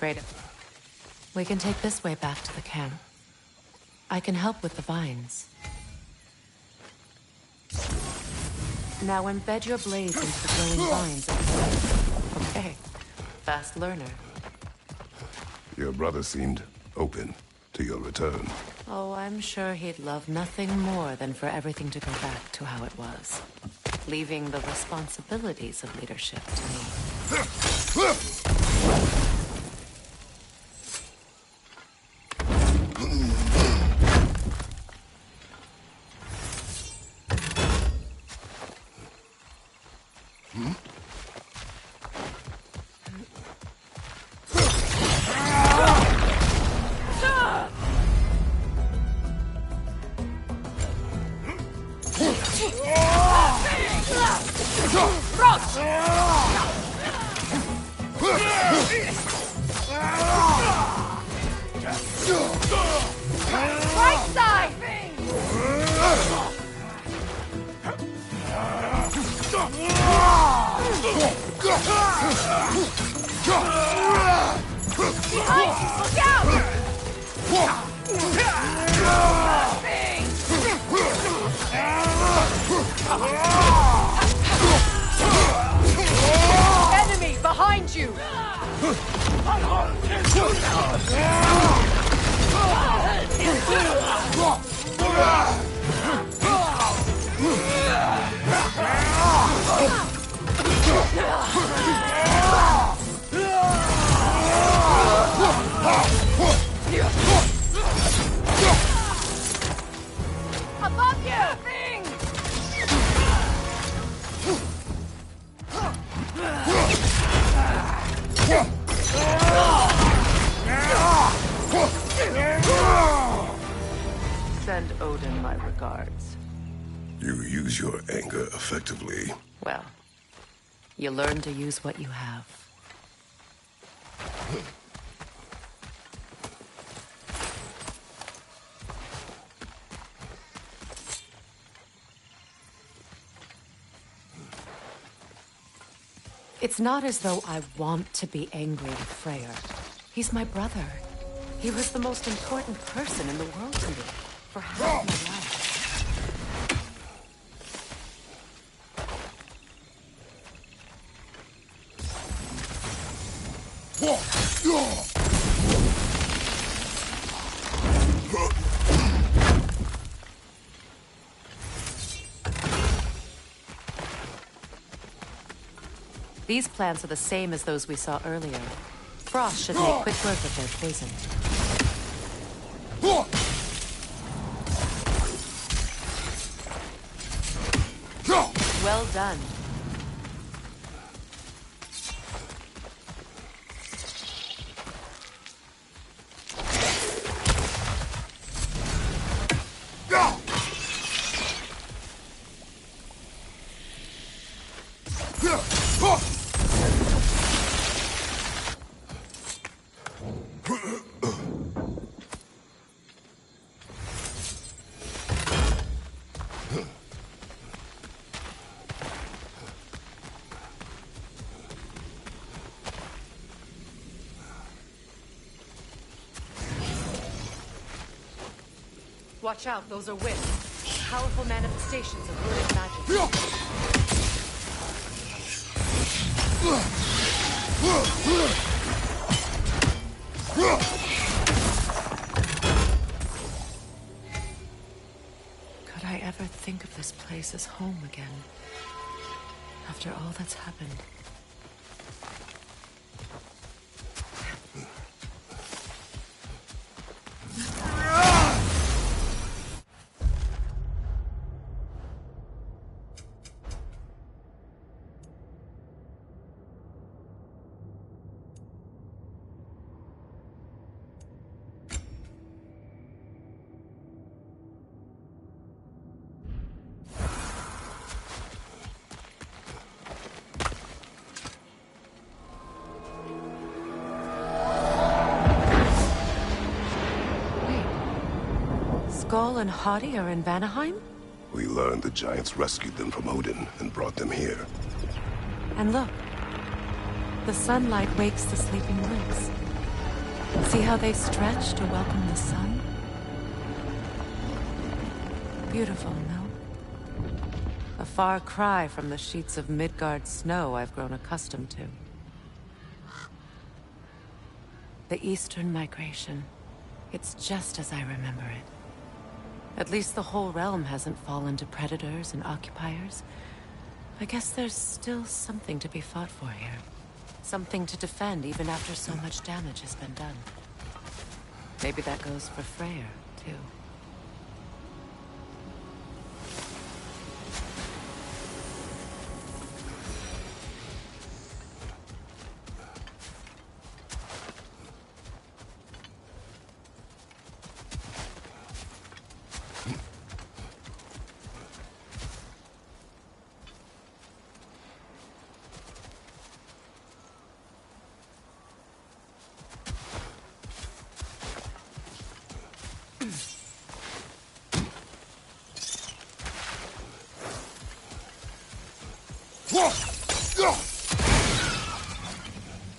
Kratos. We can take this way back to the camp. I can help with the vines. Now embed your blades into the glowing vines. Okay. Fast learner. Your brother seemed open to your return. Oh, I'm sure he'd love nothing more than for everything to go back to how it was. Leaving the responsibilities of leadership to me. Right side! Behind! Look out! Enemy behind you! Above you! Send Odin my regards. You use your anger effectively. Well, you learn to use what you have. It's not as though I want to be angry with Freyr. He's my brother. He was the most important person in the world to me for half my life. These plants are the same as those we saw earlier. Frost should make quick work of their poison. Well done. Watch out, those are wisps. Powerful manifestations of runic magic. Could I ever think of this place as home again? After all that's happened. Skull and Hati are in Vanaheim? We learned the giants rescued them from Odin and brought them here. And look, the sunlight wakes the sleeping woods. See how they stretch to welcome the sun? Beautiful, no? A far cry from the sheets of Midgard snow I've grown accustomed to. The Eastern Migration. It's just as I remember it. At least the whole realm hasn't fallen to predators and occupiers. I guess there's still something to be fought for here. Something to defend even after so much damage has been done. Maybe that goes for Freyr, too.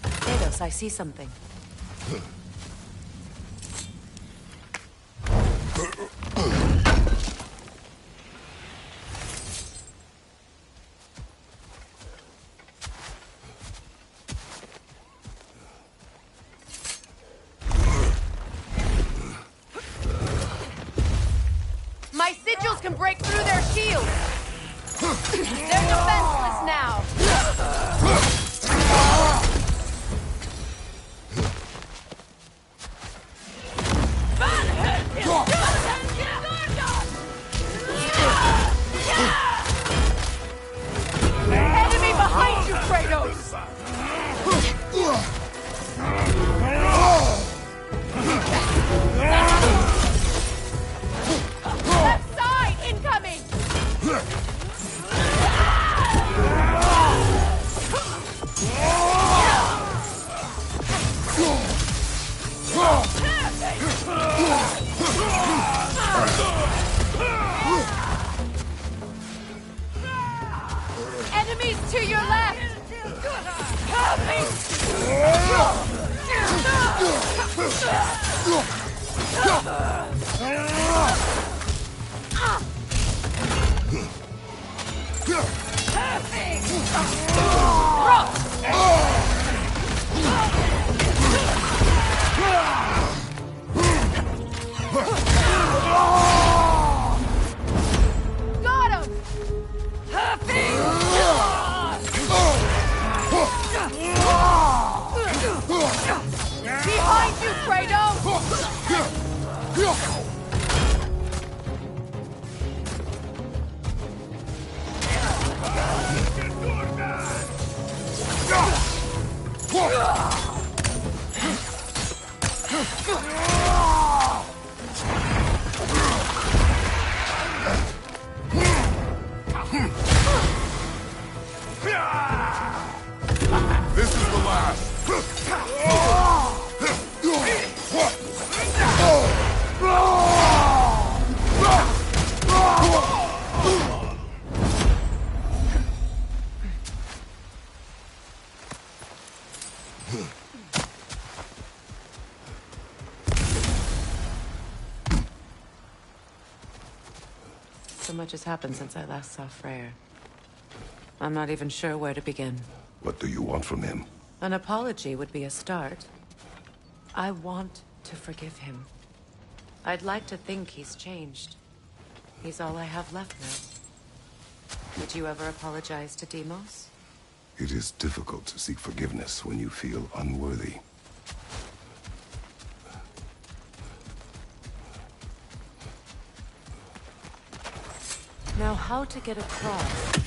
Kratos, I see something. My sigils can break through their shields! They're defenseless now! Enemy behind you, Kratos! Left side incoming! Enemies to your left! Got him! Behind you, Kratos! This is the last. So much has happened since I last saw Freyr. I'm not even sure where to begin. What do you want from him? An apology would be a start. I want to forgive him. I'd like to think he's changed. He's all I have left now. Did you ever apologize to Deimos? It is difficult to seek forgiveness when you feel unworthy. Now, how to get across?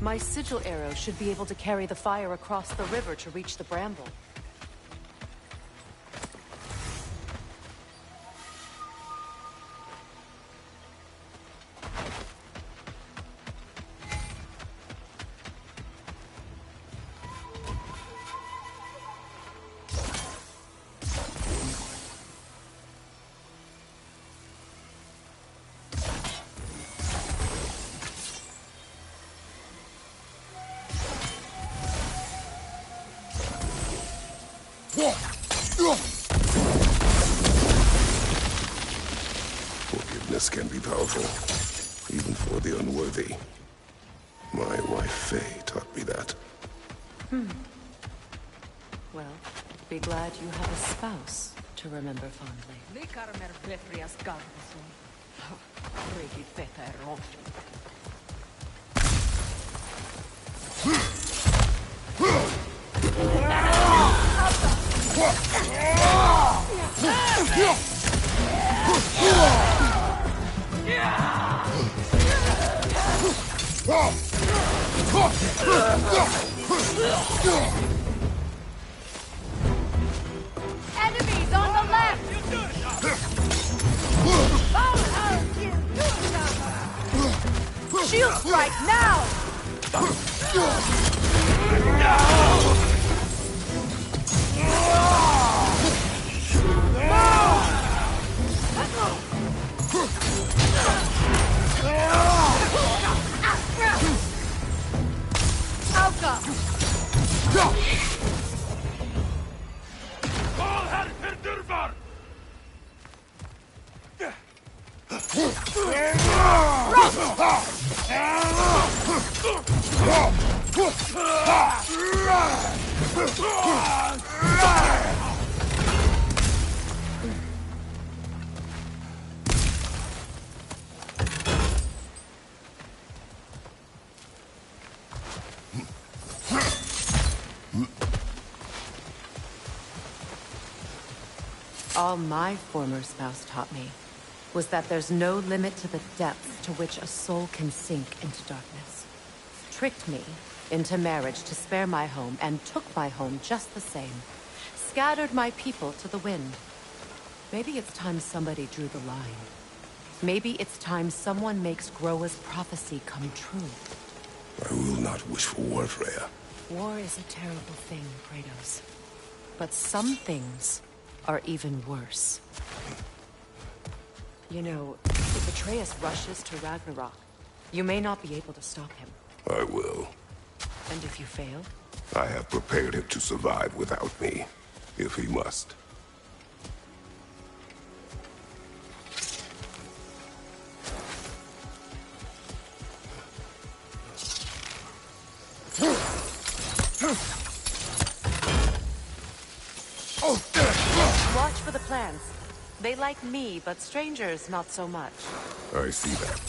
My sigil arrow should be able to carry the fire across the river to reach the bramble. Forgiveness can be powerful, even for the unworthy. My wife Faye taught me that. Well, be glad you have a spouse to remember fondly. Enemies on the left! Shield strike now! Alka! All my former spouse taught me was that there's no limit to the depths to which a soul can sink into darkness. Tricked me into marriage to spare my home and took my home just the same. Scattered my people to the wind. Maybe it's time somebody drew the line. Maybe it's time someone makes Groa's prophecy come true. I will not wish for war, Freya. War is a terrible thing, Kratos. But some things are even worse. You know, if Atreus rushes to Ragnarok, you may not be able to stop him. I will. And if you fail? I have prepared him to survive without me, if he must. Watch for the plants. They like me, but strangers not so much. I see that.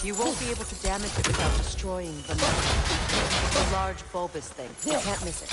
You won't be able to damage it without destroying the mountain. The large bulbous thing. You can't miss it.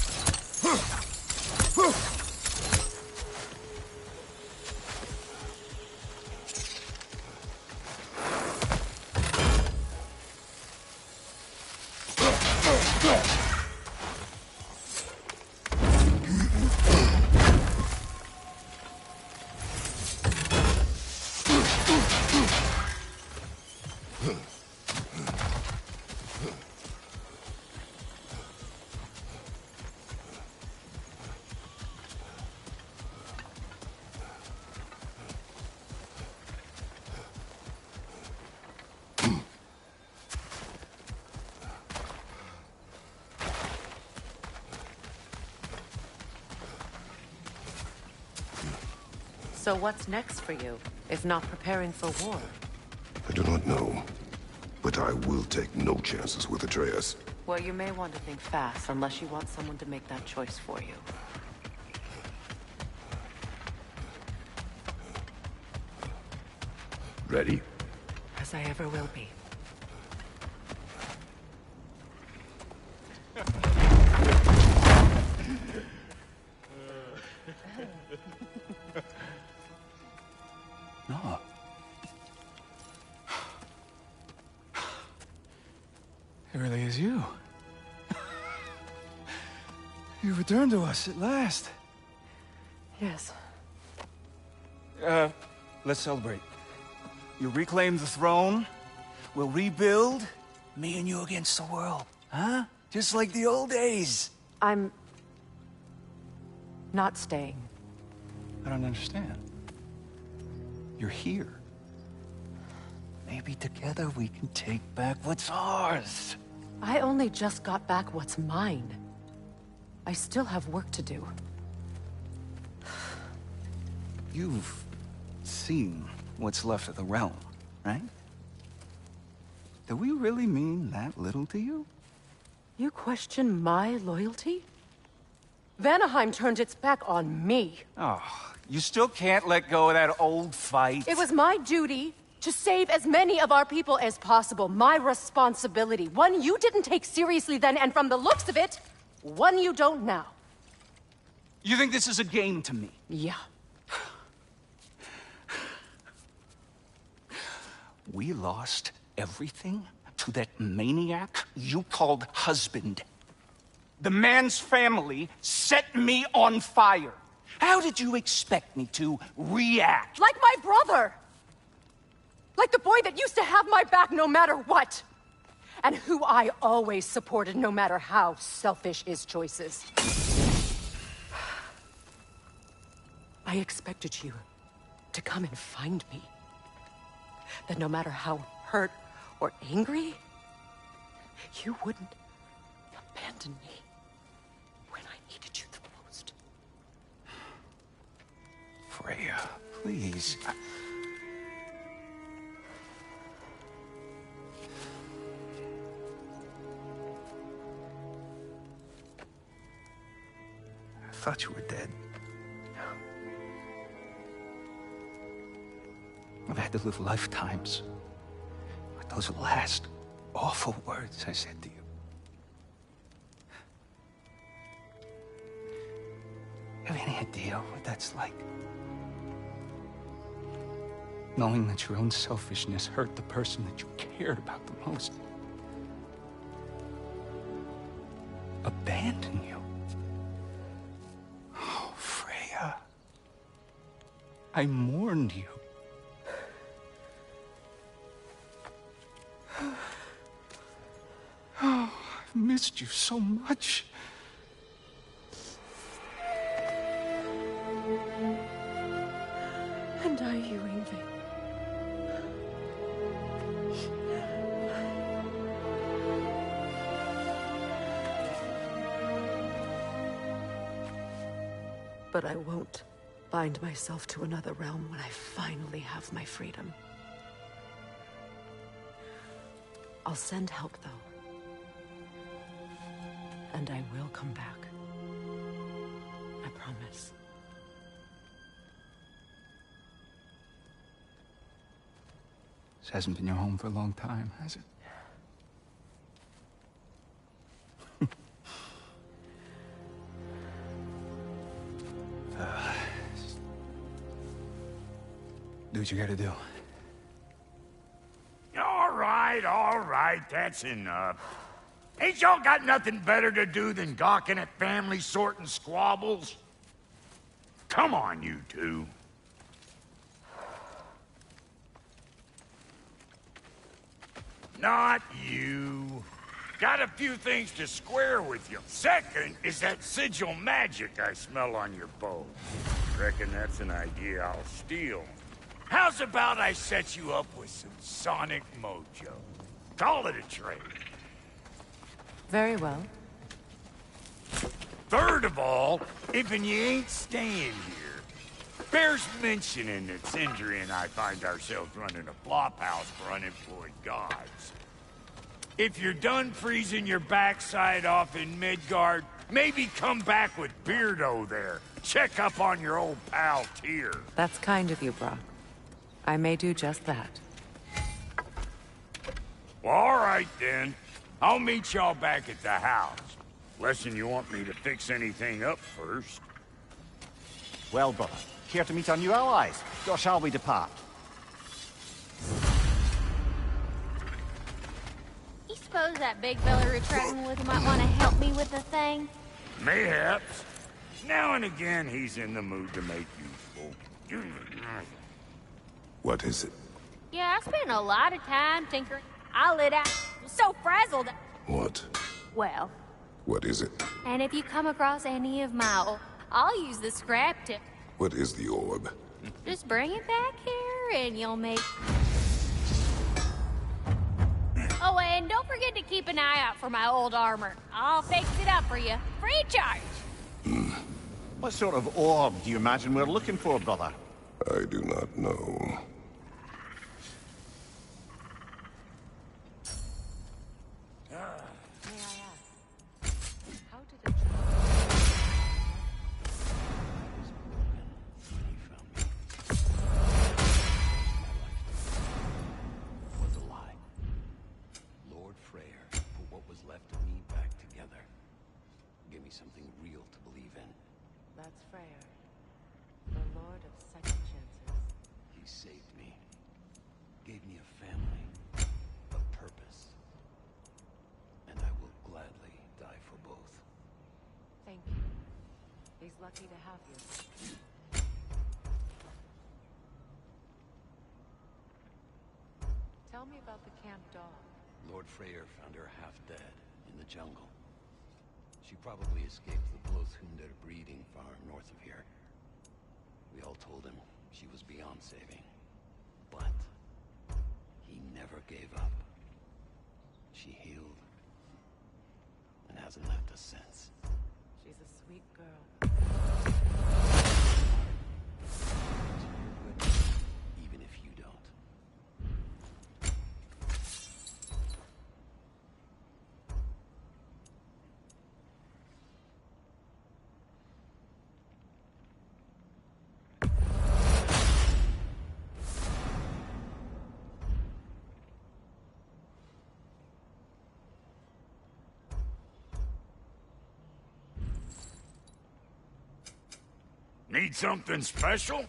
So what's next for you, if not preparing for war? I do not know, but I will take no chances with Atreus. Well, you may want to think fast, unless you want someone to make that choice for you. Ready? As I ever will be. No. It really is you. You returned to us at last. Yes. Let's celebrate. You reclaim the throne. We'll rebuild. Me and you against the world. Huh? Just like the old days. I'm not staying. I don't understand. You're here. Maybe together we can take back what's ours. I only just got back what's mine. I still have work to do. You've seen what's left of the realm, right? Do we really mean that little to you? You question my loyalty? Vanaheim turned its back on me. Oh, you still can't let go of that old fight? It was my duty to save as many of our people as possible. My responsibility. One you didn't take seriously then, and from the looks of it, one you don't now. You think this is a game to me? Yeah. We lost everything to that maniac you called husband. The man's family set me on fire. How did you expect me to react? Like my brother! Like the boy that used to have my back no matter what! And who I always supported no matter how selfish his choices. I expected you to come and find me. That no matter how hurt or angry, you wouldn't abandon me when I needed you the most. Freya, please. I thought you were dead. I've had to live lifetimes with those last awful words I said to you. You have any idea what that's like? Knowing that your own selfishness hurt the person that you cared about the most. Abandon you. Oh, Freya. I mourned you. Oh, I've missed you so much. And I you, Ingvi. But I won't bind myself to another realm when I finally have my freedom. I'll send help, though. And I will come back. I promise. This hasn't been your home for a long time, has it? Do what you gotta do. All right, that's enough. Ain't y'all got nothing better to do than gawking at family sorting squabbles? Come on, you two. Not you. Got a few things to square with you. Second is that sigil magic I smell on your bow. Reckon that's an idea I'll steal. How's about I set you up with some sonic mojo? Call it a trade. Very well. Third of all, even you ain't staying here, bears mentioning that Sindri and I find ourselves running a flop house for unemployed gods. If you're done freezing your backside off in Midgard, maybe come back with Beardo there. Check up on your old pal Tyr. That's kind of you, Brock. I may do just that. Well, all right, then. I'll meet y'all back at the house. Lesson you want me to fix anything up first. Well, brother, care to meet our new allies? Or shall we depart? You suppose that big fella we're traveling with might want to help me with the thing? Mayhaps. Now and again, he's in the mood to make useful. What is it? Yeah, I spent a lot of time tinkering. I lit out. So frazzled. What? Well, What is it? and if you come across any of my I'll use the scrap to What is the orb? just bring it back here and you'll make... Oh, and don't forget to keep an eye out for my old armor. I'll fix it up for you. Free charge. What sort of orb do you imagine we're looking for, brother? I do not know. May I ask, how did a child... He found me. My life was a lie. Lord Freyr put what was left of me back together. Gave me something real to believe in. That's Freyr, the Lord of Second Chances. He saved me. Gave me a family. A purpose. And I will gladly die for both. Thank you. He's lucky to have you. Tell me about the camp dog. Lord Freyr found her half dead in the jungle. She probably escaped the Blothunder breeding farm north of here. We all told him she was beyond saving. But he never gave up. She healed and hasn't left us since. She's a sweet girl. Even if you don't. Need something special?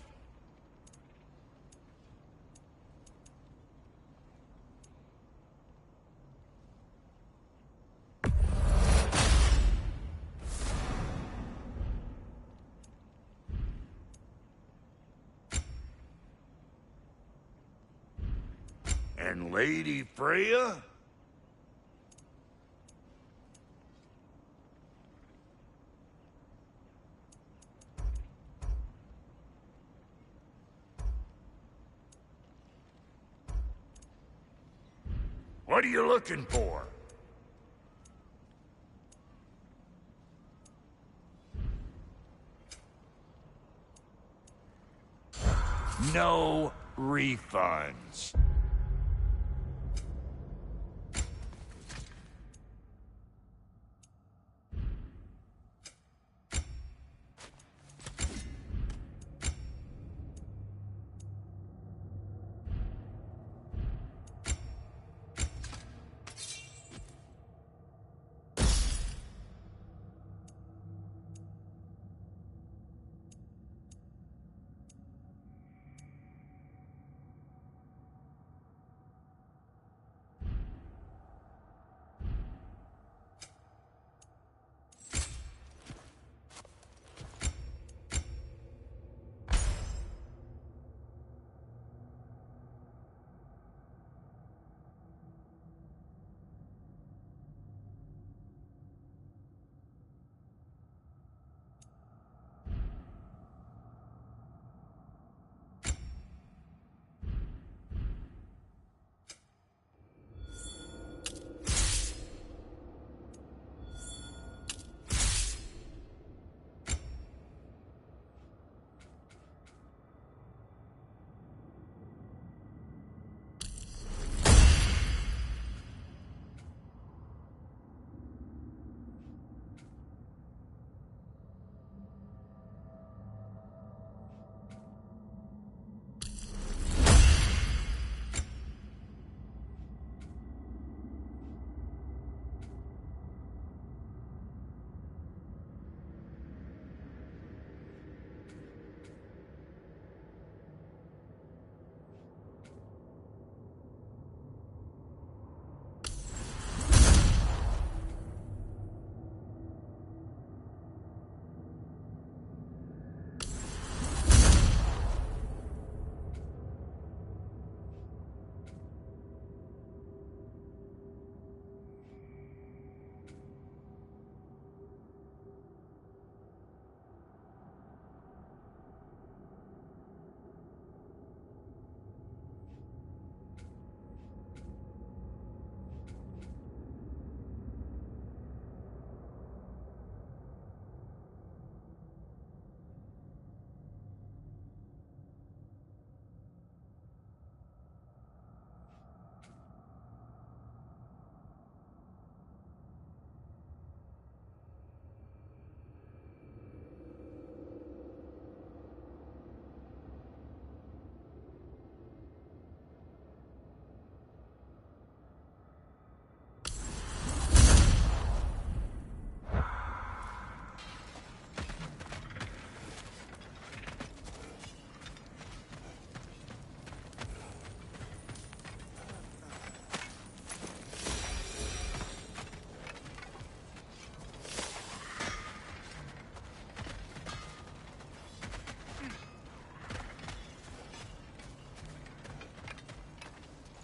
And Lady Freya? What are you looking for? No refunds.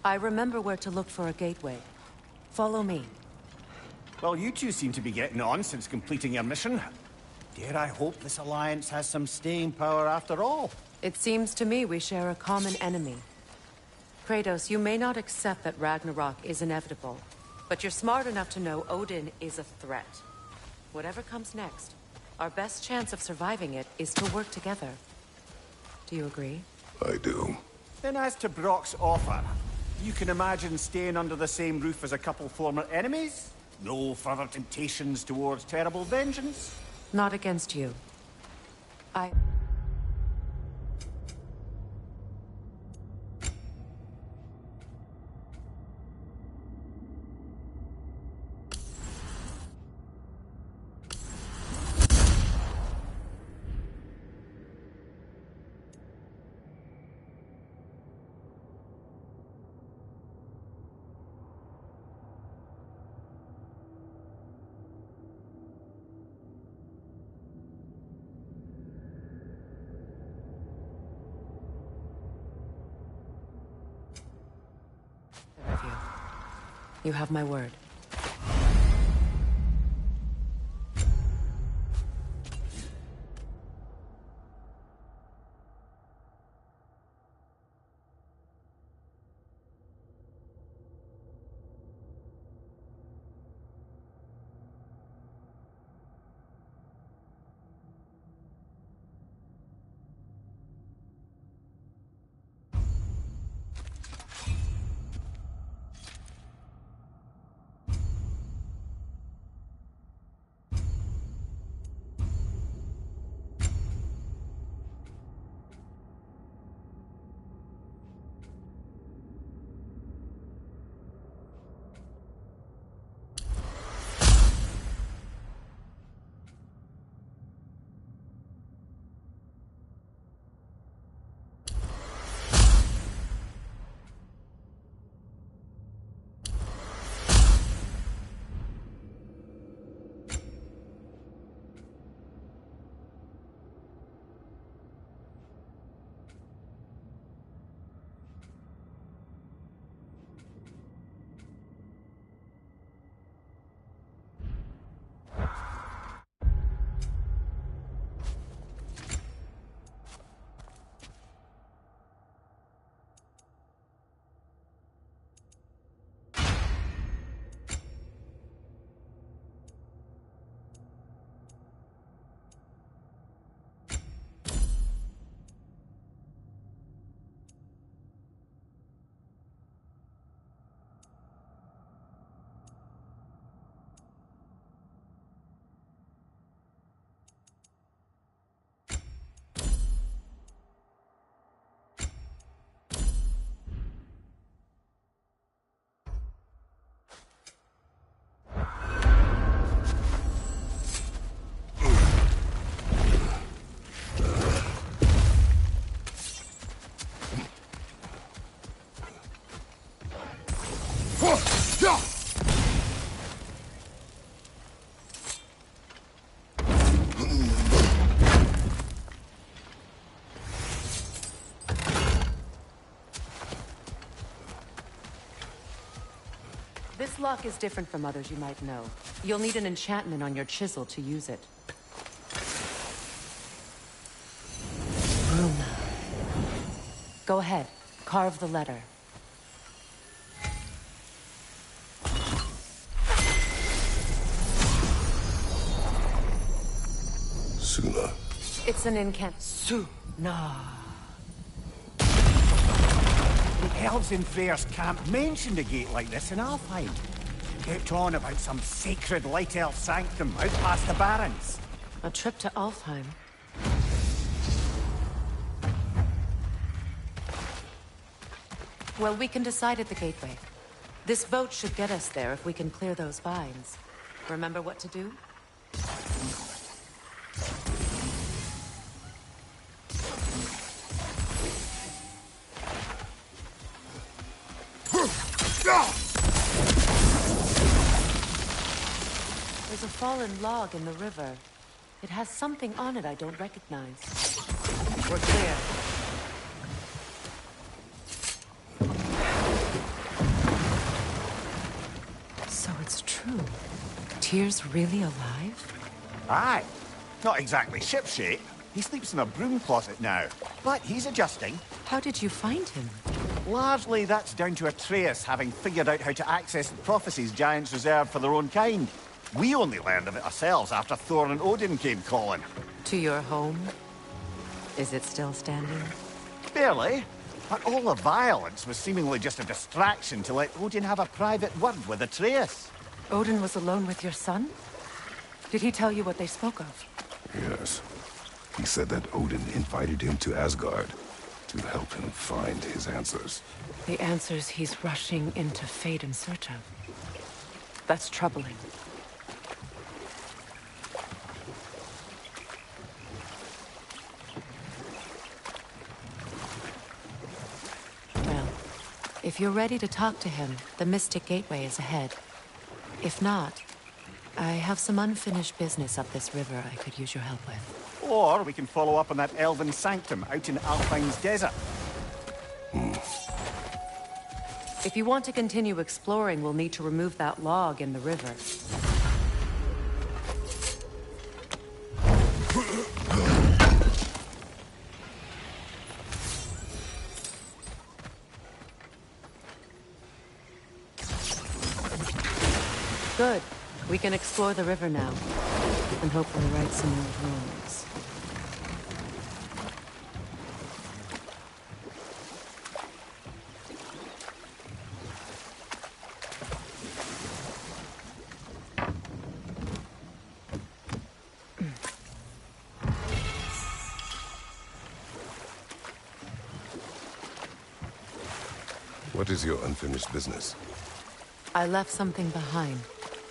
I remember where to look for a gateway. Follow me. Well, you two seem to be getting on since completing your mission. Dare I hope this alliance has some staying power after all? It seems to me we share a common enemy. Kratos, you may not accept that Ragnarok is inevitable, but you're smart enough to know Odin is a threat. Whatever comes next, our best chance of surviving it is to work together. Do you agree? I do. Then as to Brock's offer, you can imagine staying under the same roof as a couple former enemies? No further temptations towards terrible vengeance? Not against you. I... You have my word. This lock is different from others you might know. You'll need an enchantment on your chisel to use it. Runa. Go ahead. Carve the letter. Suna. It's an incant... Suna. The elves in Freyr's camp mentioned a gate like this in Alfheim. Kept on about some sacred light elf sanctum out past the Barrens. A trip to Alfheim. Well, we can decide at the gateway. This boat should get us there if we can clear those vines. Remember what to do? There's a fallen log in the river. It has something on it I don't recognize. We're clear. Tyr's really alive? Aye. Not exactly shipshape. He sleeps in a broom closet now. But he's adjusting. How did you find him? Largely, that's down to Atreus having figured out how to access the prophecies giants reserve for their own kind. We only learned of it ourselves after Thor and Odin came calling. To your home? Is it still standing? Barely. But all the violence was seemingly just a distraction to let Odin have a private word with Atreus. Odin was alone with your son? Did he tell you what they spoke of? Yes. He said that Odin invited him to Asgard to help him find his answers. The answers he's rushing into fate in search of. That's troubling. Well, if you're ready to talk to him, the Mystic Gateway is ahead. If not, I have some unfinished business up this river I could use your help with. Or we can follow up on that elven sanctum out in Alpine's desert. If you want to continue exploring, we'll need to remove that log in the river. Good. We can explore the river now, and hopefully right some old ruins. What is your unfinished business? I left something behind,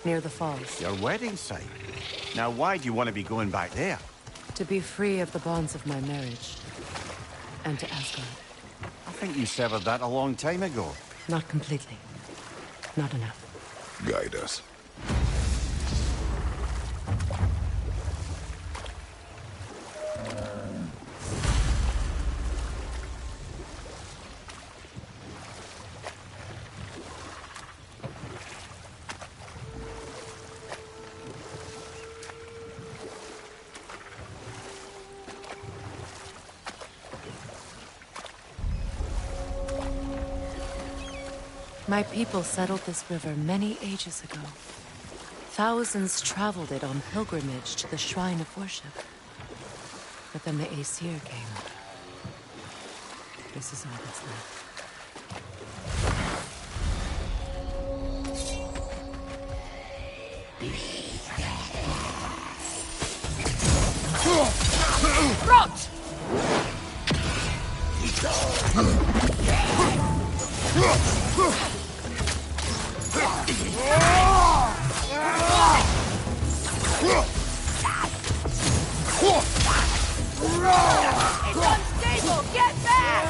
near the falls. Your wedding site. Now why do you want to be going back there? To be free of the bonds of my marriage. And to Asgard. I think you severed that a long time ago. Not completely. Not enough. Guide us. My people settled this river many ages ago. Thousands traveled it on pilgrimage to the shrine of worship. But then the Aesir came. This is all that's left. Roach! It's unstable! Get back!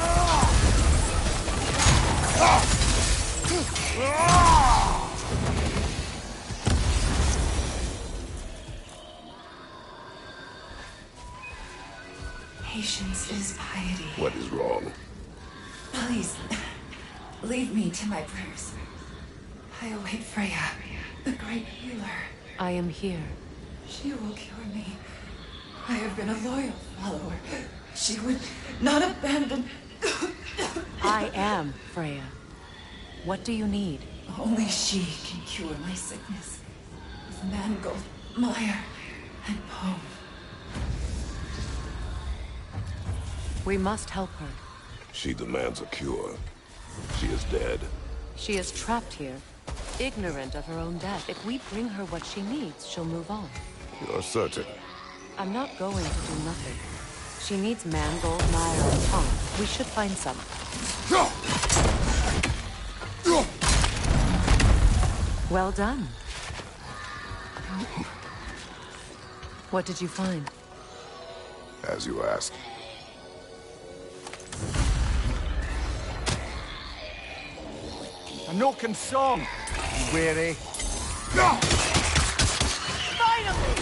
Patience is piety. What is wrong? Please, leave me to my prayers. I await Freya, the great healer. I am here. She will cure me. I have been a loyal follower. She would not abandon... I am Freya. What do you need? Only she can cure my sickness. With mangold, mire, and poem. We must help her. She demands a cure. She is dead. She is trapped here, ignorant of her own death. If we bring her what she needs, she'll move on. You're certain? I'm not going to do nothing. She needs mangold, mire, and poem. We should find some. Well done. What did you find? As you asked. A Noken song! Weary. Finally!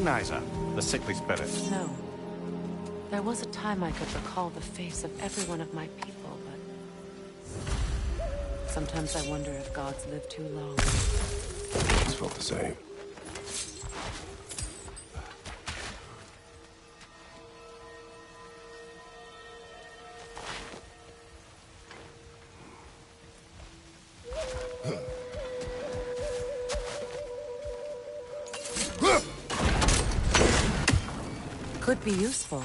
recognize her, the sickly spirit? No. There was a time I could recall the face of every one of my people, but... sometimes I wonder if gods live too long. It's felt the same. Could be useful.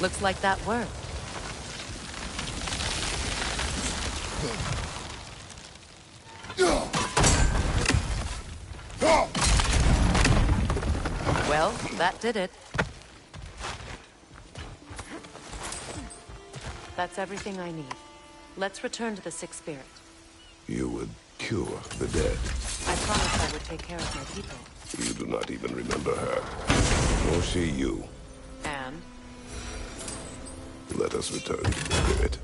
Looks like that worked. Well, that did it. That's everything I need. Let's return to the Sixth Spirit. You would cure the dead. I promised I would take care of my people. You do not even remember her. Nor she you. And? Let us return to the spirit.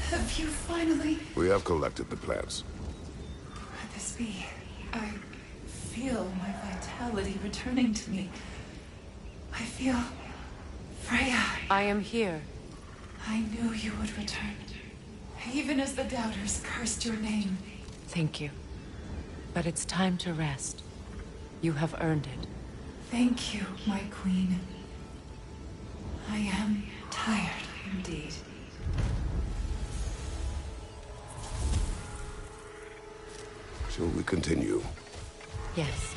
Have you finally... We have collected the plants. Could this be? I feel my vitality returning to me. I feel... Freya. I am here. I knew you would return. Even as the doubters cursed your name. Thank you. But it's time to rest. You have earned it. Thank you, my queen. I am tired indeed. Shall we continue? Yes.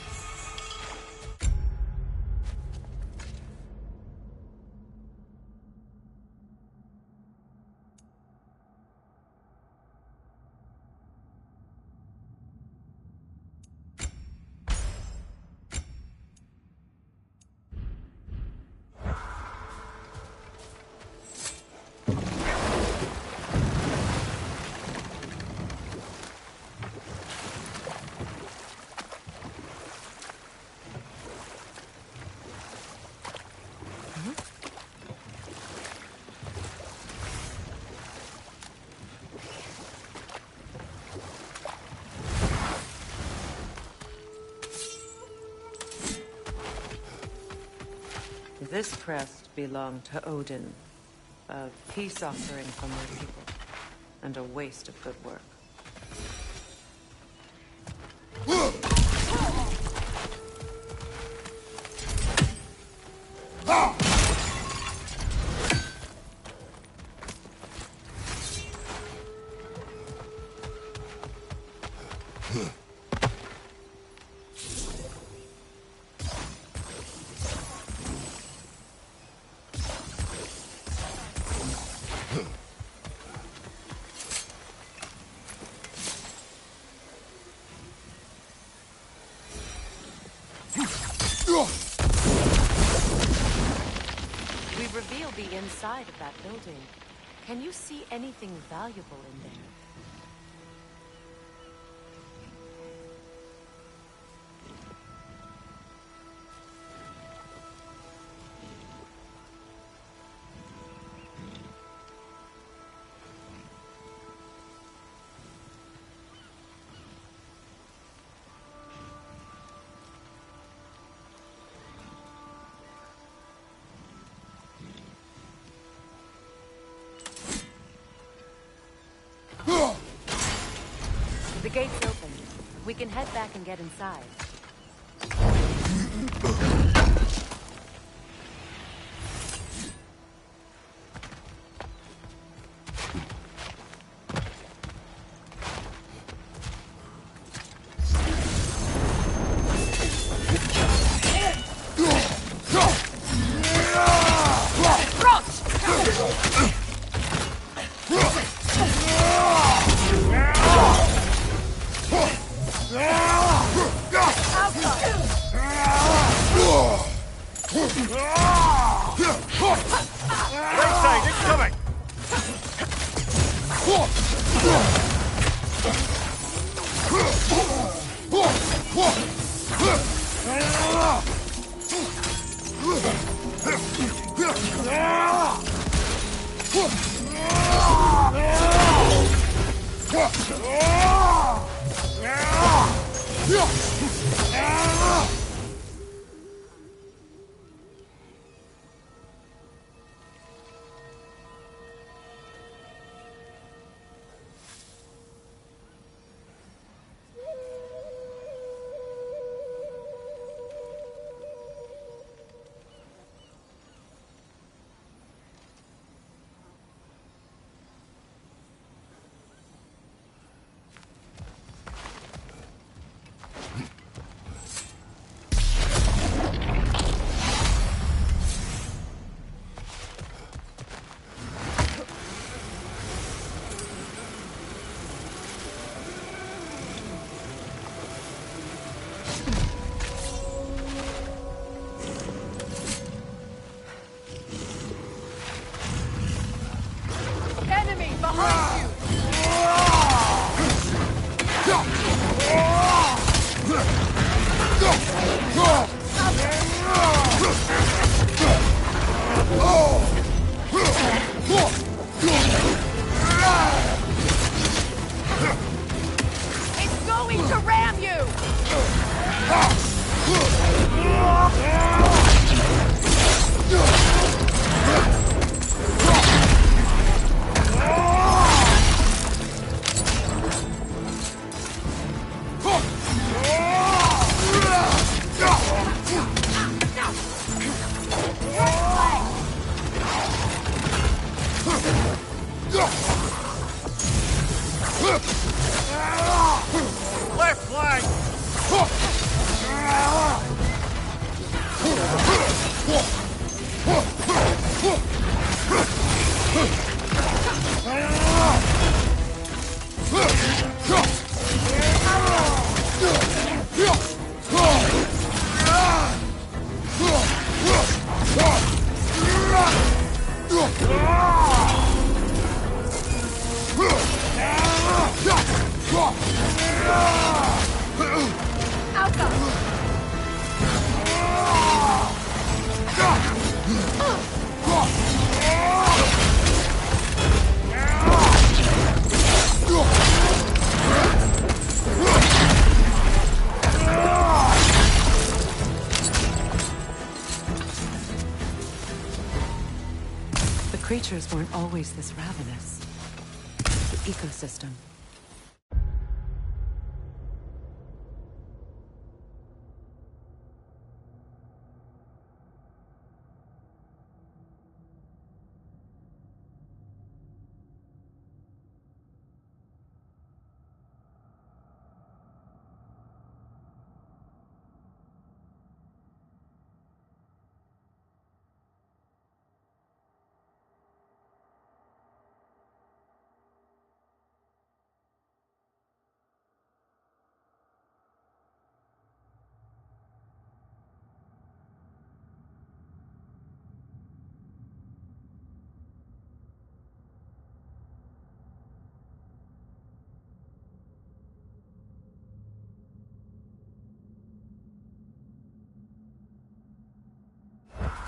This crest belonged to Odin, a peace offering from their people, and a waste of good work. We revealed the inside of that building. Can you see anything valuable in there? The gate's open. We can head back and get inside. It's going to ram you! Left flank! The creatures weren't always this ravenous. The ecosystem.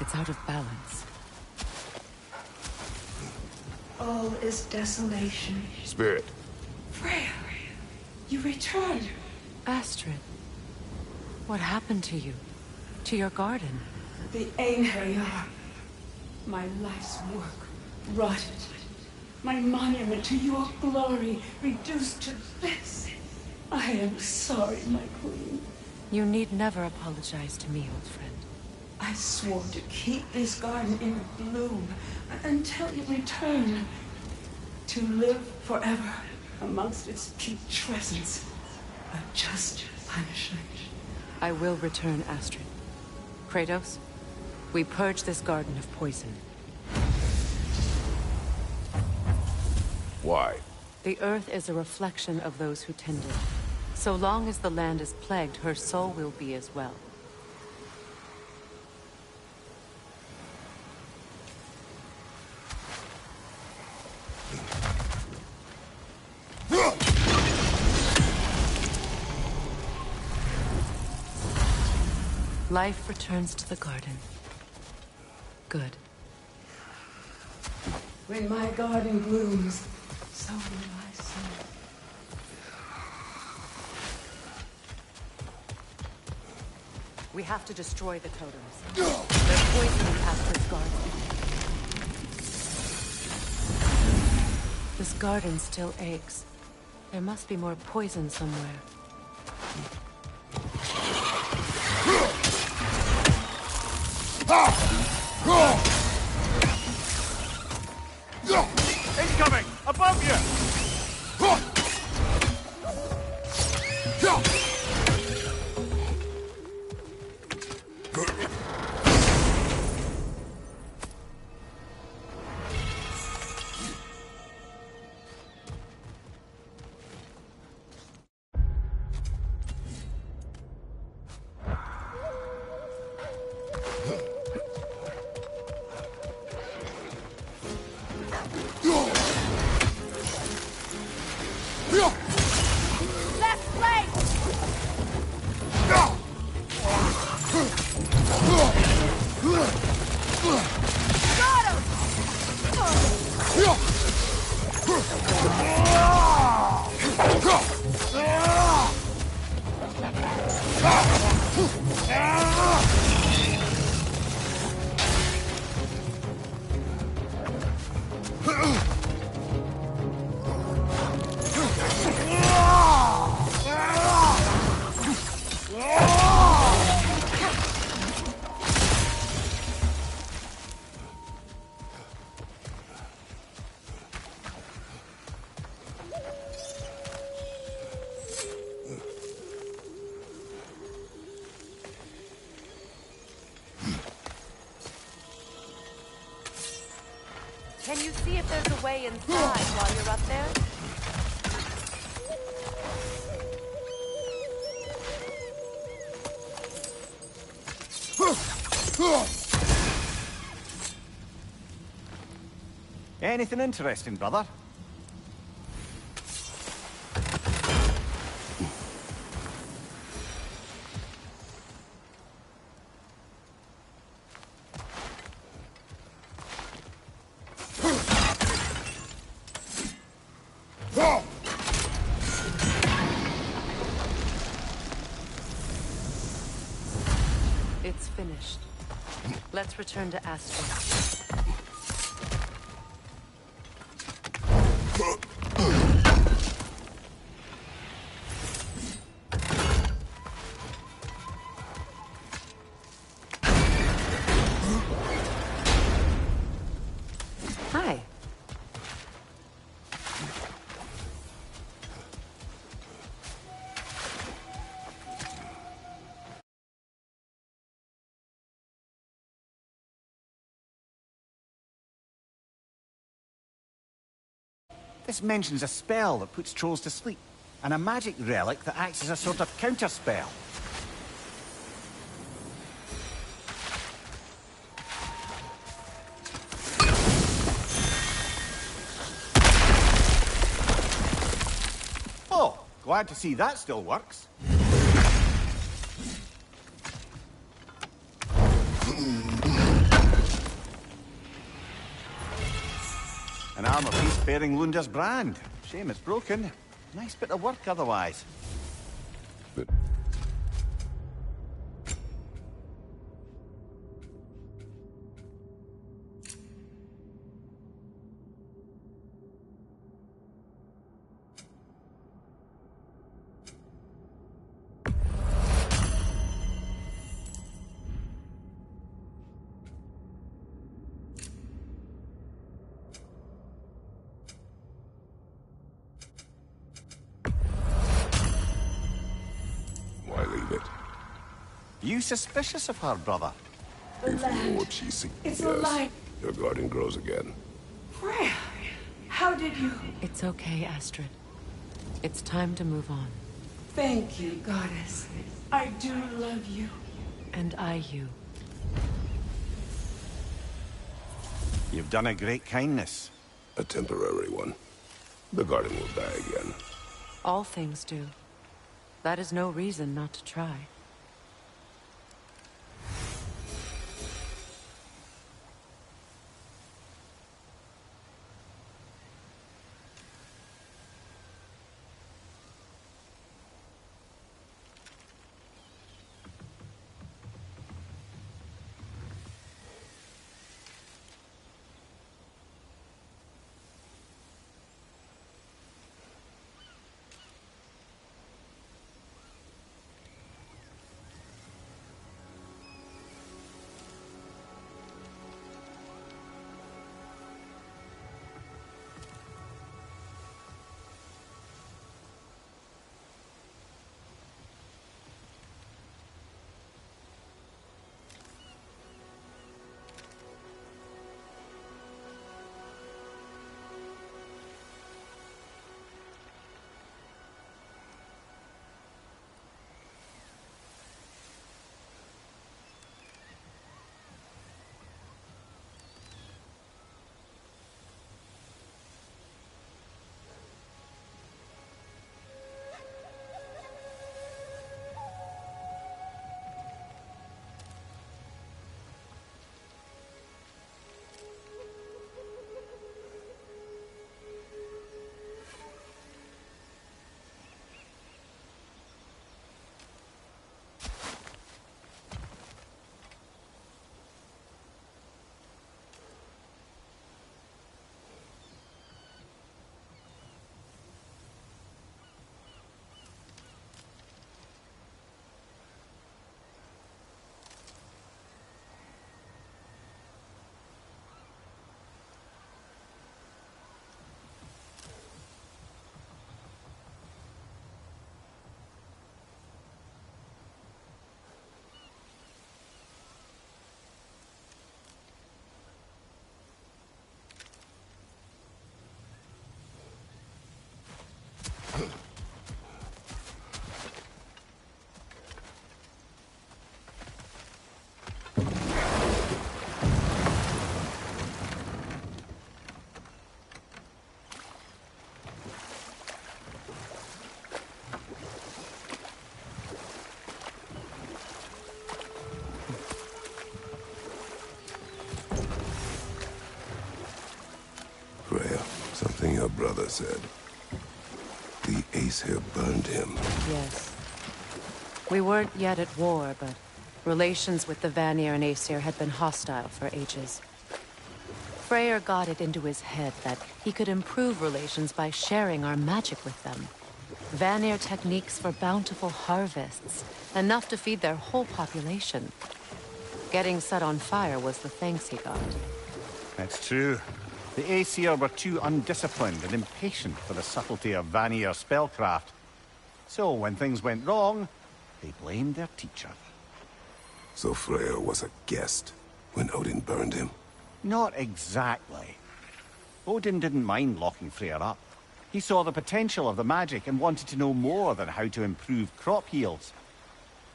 It's out of balance. All is desolation. Spirit. Freya, you returned. Astrid, what happened to you? To your garden? The Einherjar. My life's work rotted. My monument to your glory reduced to this. I am sorry, my queen. You need never apologize to me, old friend. I swore to keep this garden in bloom until you return. To live forever amongst its putrescence. A just punishment. I will return, Astrid. Kratos, we purge this garden of poison. Why? The earth is a reflection of those who tend it. So long as the land is plagued, her soul will be as well. Life returns to the garden. Good. When my garden blooms, so will my soul. We have to destroy the totems. They're poisoning Astrid's garden. This garden still aches. There must be more poison somewhere. Incoming! Above you! Left flank! Got him! Can you see if there's a way inside while you're up there? Anything interesting, brother? It's finished. Let's return to Astrid. Hi. This mentions a spell that puts trolls to sleep, and a magic relic that acts as a sort of counter-spell. Oh, glad to see that still works. An armor piece bearing Lunda's brand. Shame it's broken. Nice bit of work otherwise. But why leave it? You suspicious of her, brother? The If land. Lord she sees, It's yes, alive. your garden grows again. Freya, how did you... It's okay, Astrid. It's time to move on. Thank you, goddess. I do love you. And I you. You've done a great kindness. A temporary one. The garden will die again. All things do. That is no reason not to try. Freya, something your brother said. The Aesir burned him. Yes. We weren't yet at war, but relations with the Vanir and Aesir had been hostile for ages. Freyr got it into his head that he could improve relations by sharing our magic with them. Vanir techniques for bountiful harvests, enough to feed their whole population. Getting set on fire was the thanks he got. That's true. The Aesir were too undisciplined and impatient for the subtlety of Vanir spellcraft. So when things went wrong, they blamed their teacher. So Freya was a guest when Odin burned him? Not exactly. Odin didn't mind locking Freyr up. He saw the potential of the magic and wanted to know more than how to improve crop yields.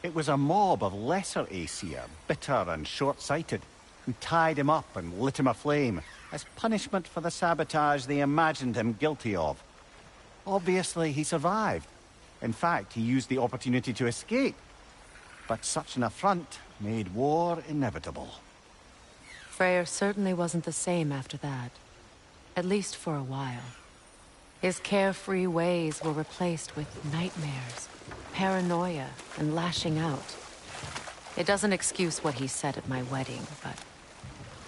It was a mob of lesser Aesir, bitter and short-sighted, who tied him up and lit him aflame as punishment for the sabotage they imagined him guilty of. Obviously, he survived. In fact, he used the opportunity to escape. But such an affront made war inevitable. Freyr certainly wasn't the same after that. At least for a while. His carefree ways were replaced with nightmares, paranoia, and lashing out. It doesn't excuse what he said at my wedding, but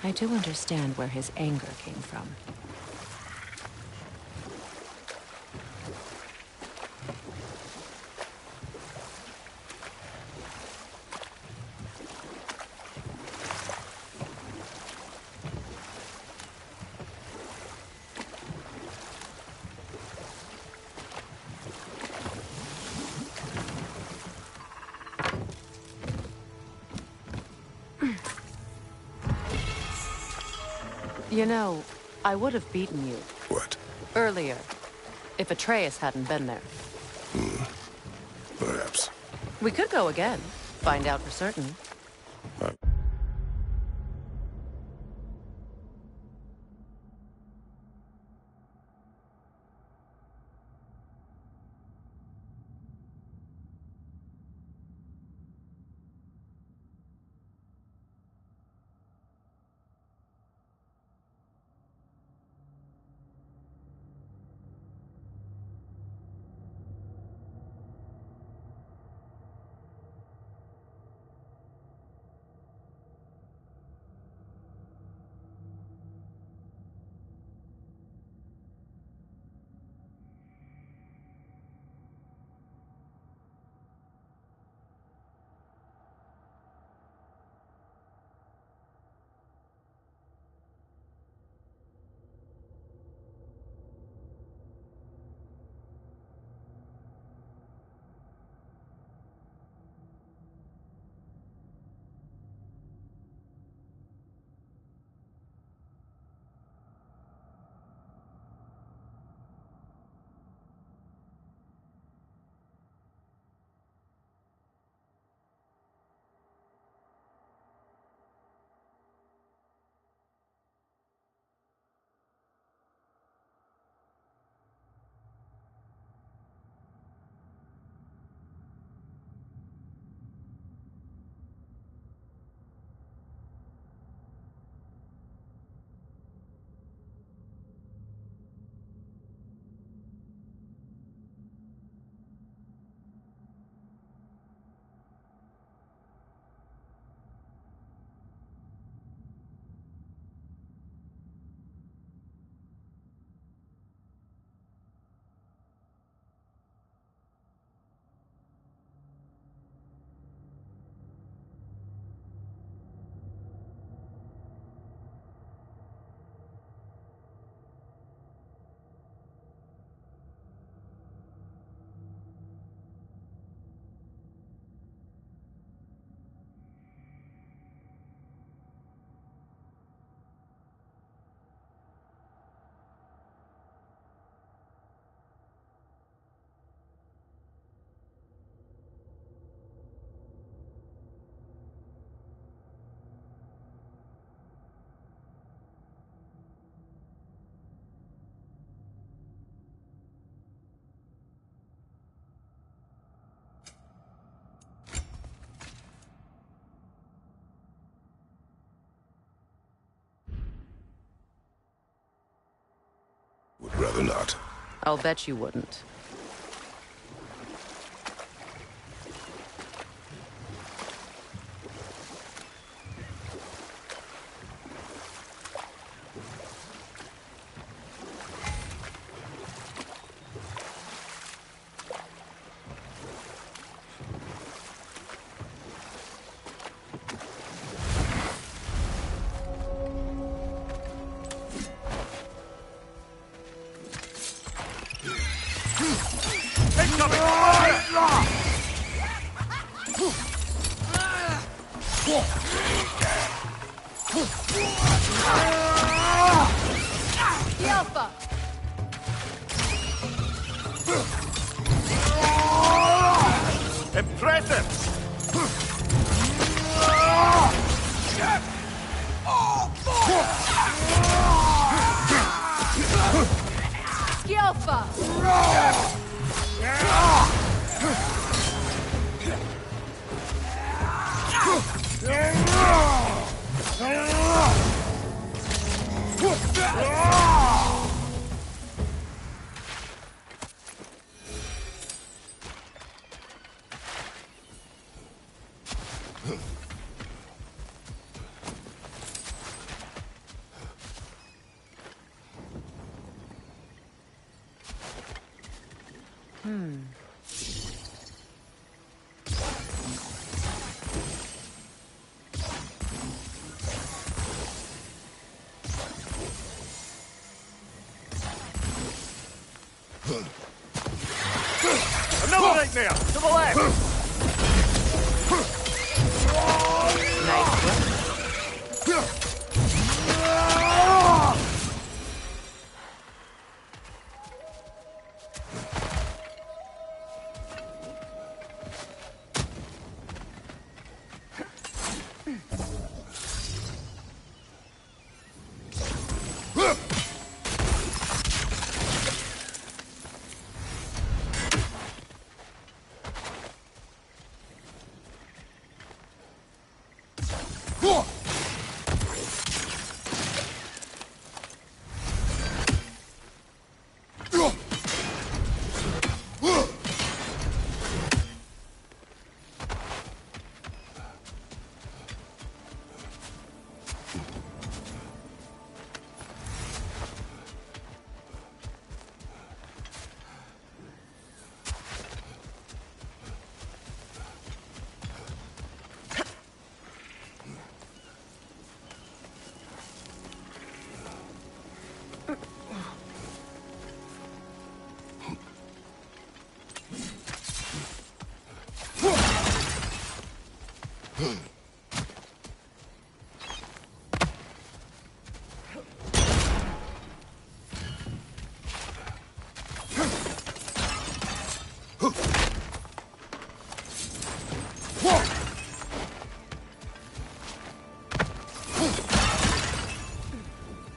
I do understand where his anger came from. You know, I would have beaten you. What? Earlier, if Atreus hadn't been there. Perhaps. We could go again, find out for certain. Would rather not. I'll bet you wouldn't. Alpha! Impressive! Alpha! Right now, to the left! Nice work.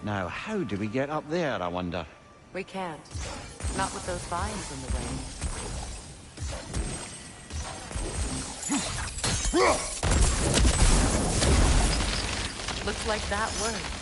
Now, how do we get up there, I wonder? We can't. Not with those vines in the way. Looks like that worked.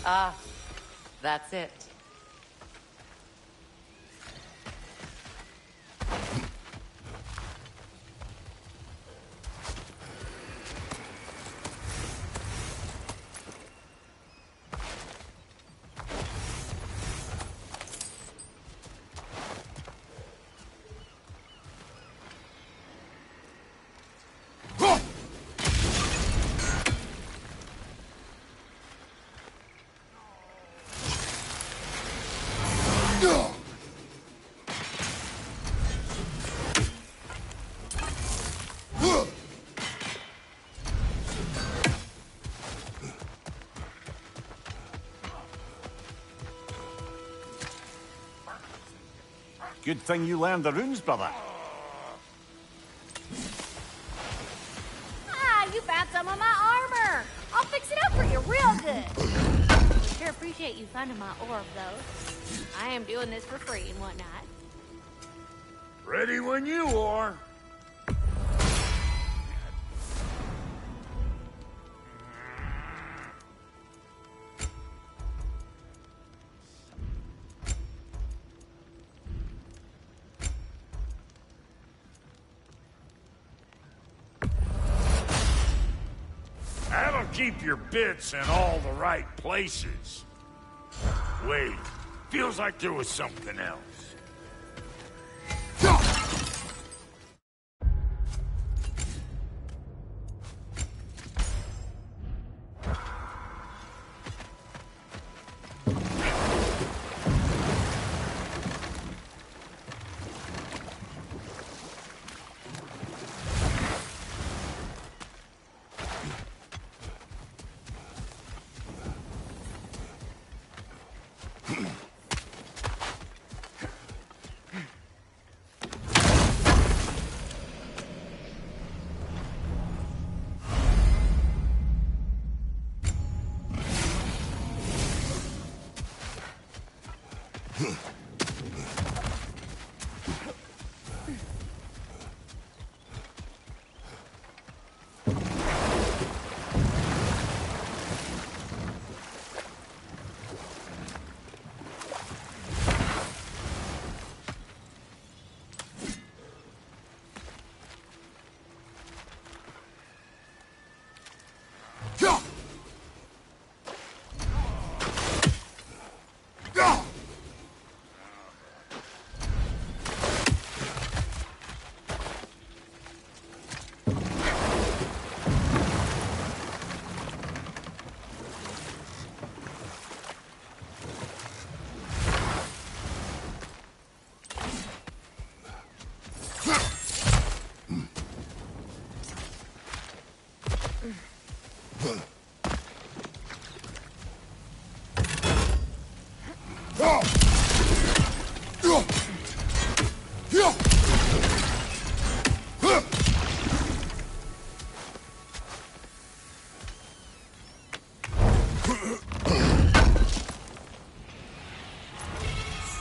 Ah, that's it. Good thing you learned the runes, brother. Ah, you found some of my armor. I'll fix it up for you real good. Sure appreciate you finding my orb, though. I am doing this for free and whatnot. Ready when you are. That'll keep your bits in all the right places. Wait, feels like there was something else.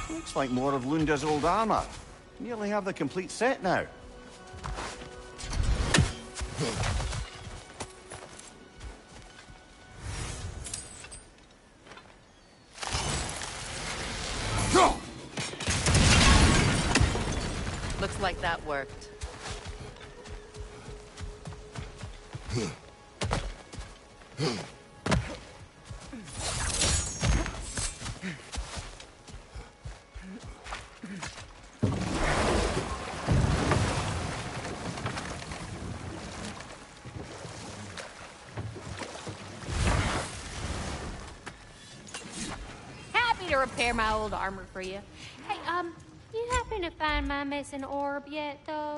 Looks like more of Lunda's old armor. Nearly have the complete set now. Looks like that worked. Happy to repair my old armor for you. Hey, you happen to find my missing orb yet, though?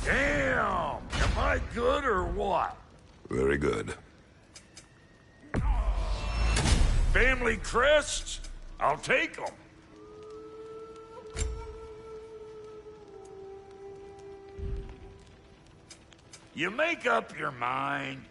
Damn! Am I good or what? Very good. Family crests? I'll take them. You make up your mind.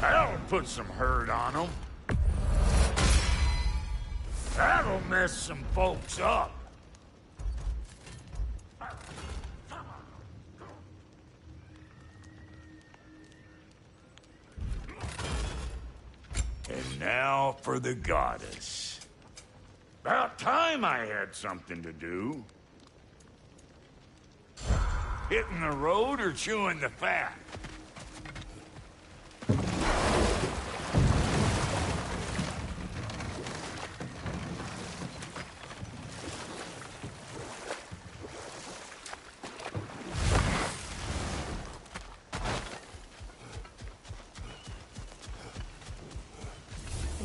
That'll put some hurt on them. That'll mess some folks up. And now for the goddess. About time I had something to do. Hitting the road or chewing the fat?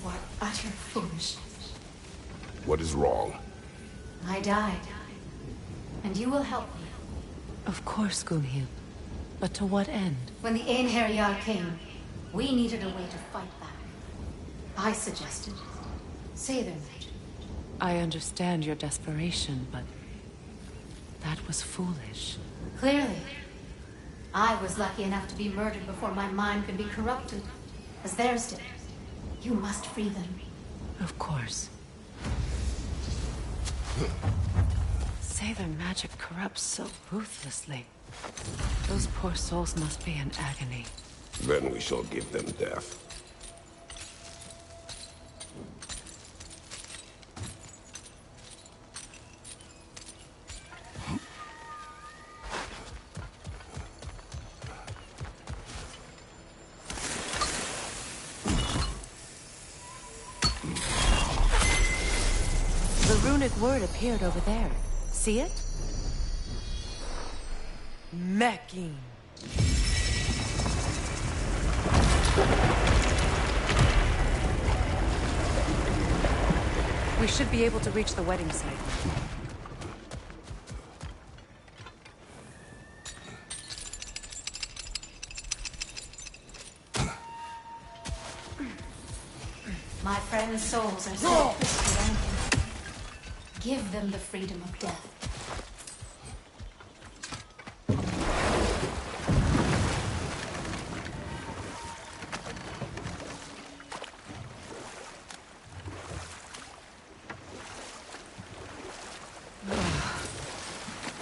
What utter foolishness. What is wrong? I died. And you will help me. Of course, Gunhild. But to what end? When the Einherjar came, we needed a way to fight back. I suggested Sailor magic. I understand your desperation, but that was foolish. Clearly. I was lucky enough to be murdered before my mind could be corrupted, as theirs did. You must free them. Of course. Sailor magic corrupts so ruthlessly. Those poor souls must be in agony. Then we shall give them death. The runic word appeared over there. See it? Mecking. We should be able to reach the wedding site. My friends' souls are so twisted and empty. Give them the freedom of death.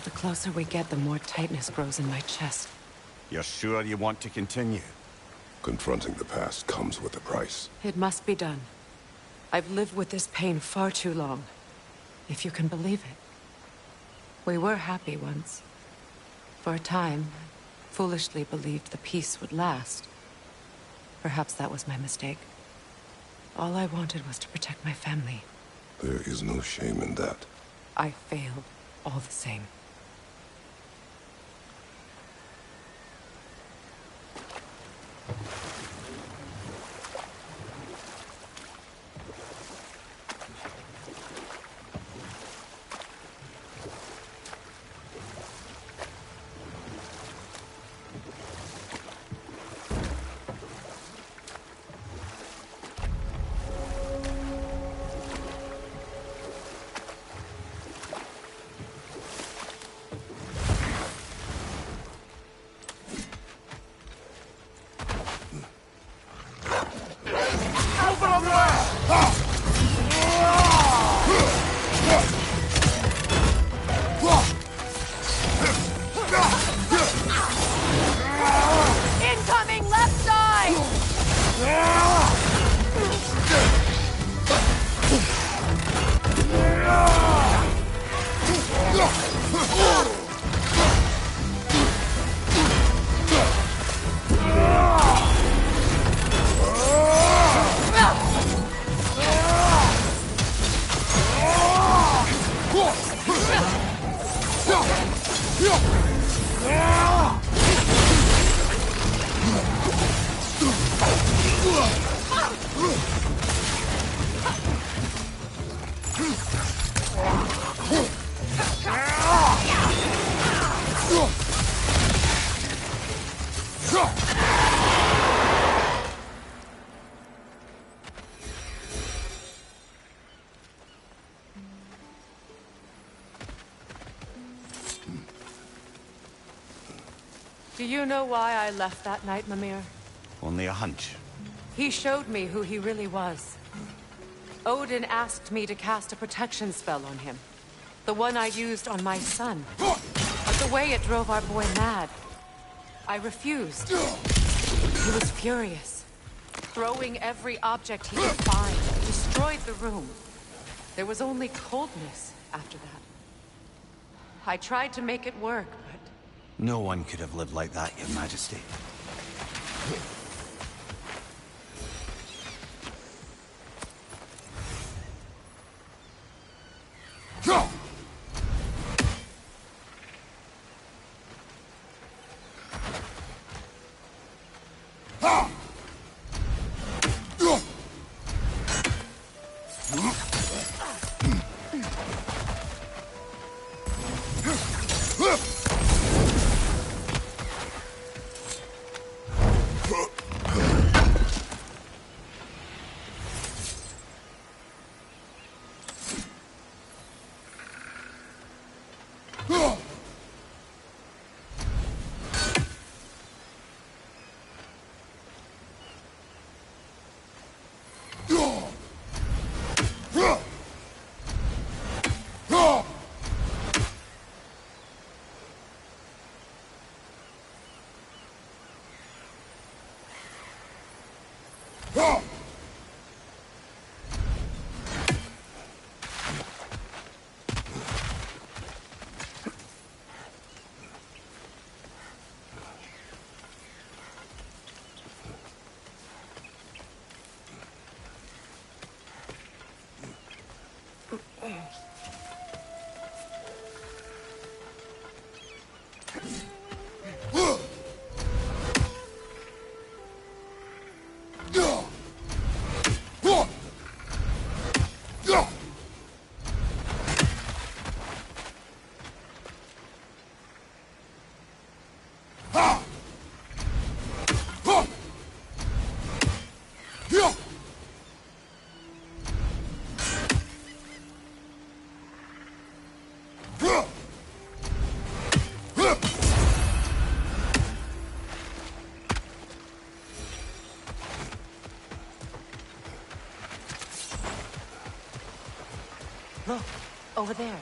The closer we get, the more tightness grows in my chest. You're sure you want to continue? Confronting the past comes with a price. It must be done. I've lived with this pain far too long. If you can believe it. We were happy once. For a time, foolishly believed the peace would last. Perhaps that was my mistake. All I wanted was to protect my family. There is no shame in that. I failed, all the same. Incoming left side! Do you know why I left that night, Mimir? Only a hunch. He showed me who he really was. Odin asked me to cast a protection spell on him. The one I used on my son. But the way it drove our boy mad. I refused. He was furious. Throwing every object he could find. Destroyed the room. There was only coldness after that. I tried to make it work, but... No one could have lived like that, Your Majesty. Look, over there.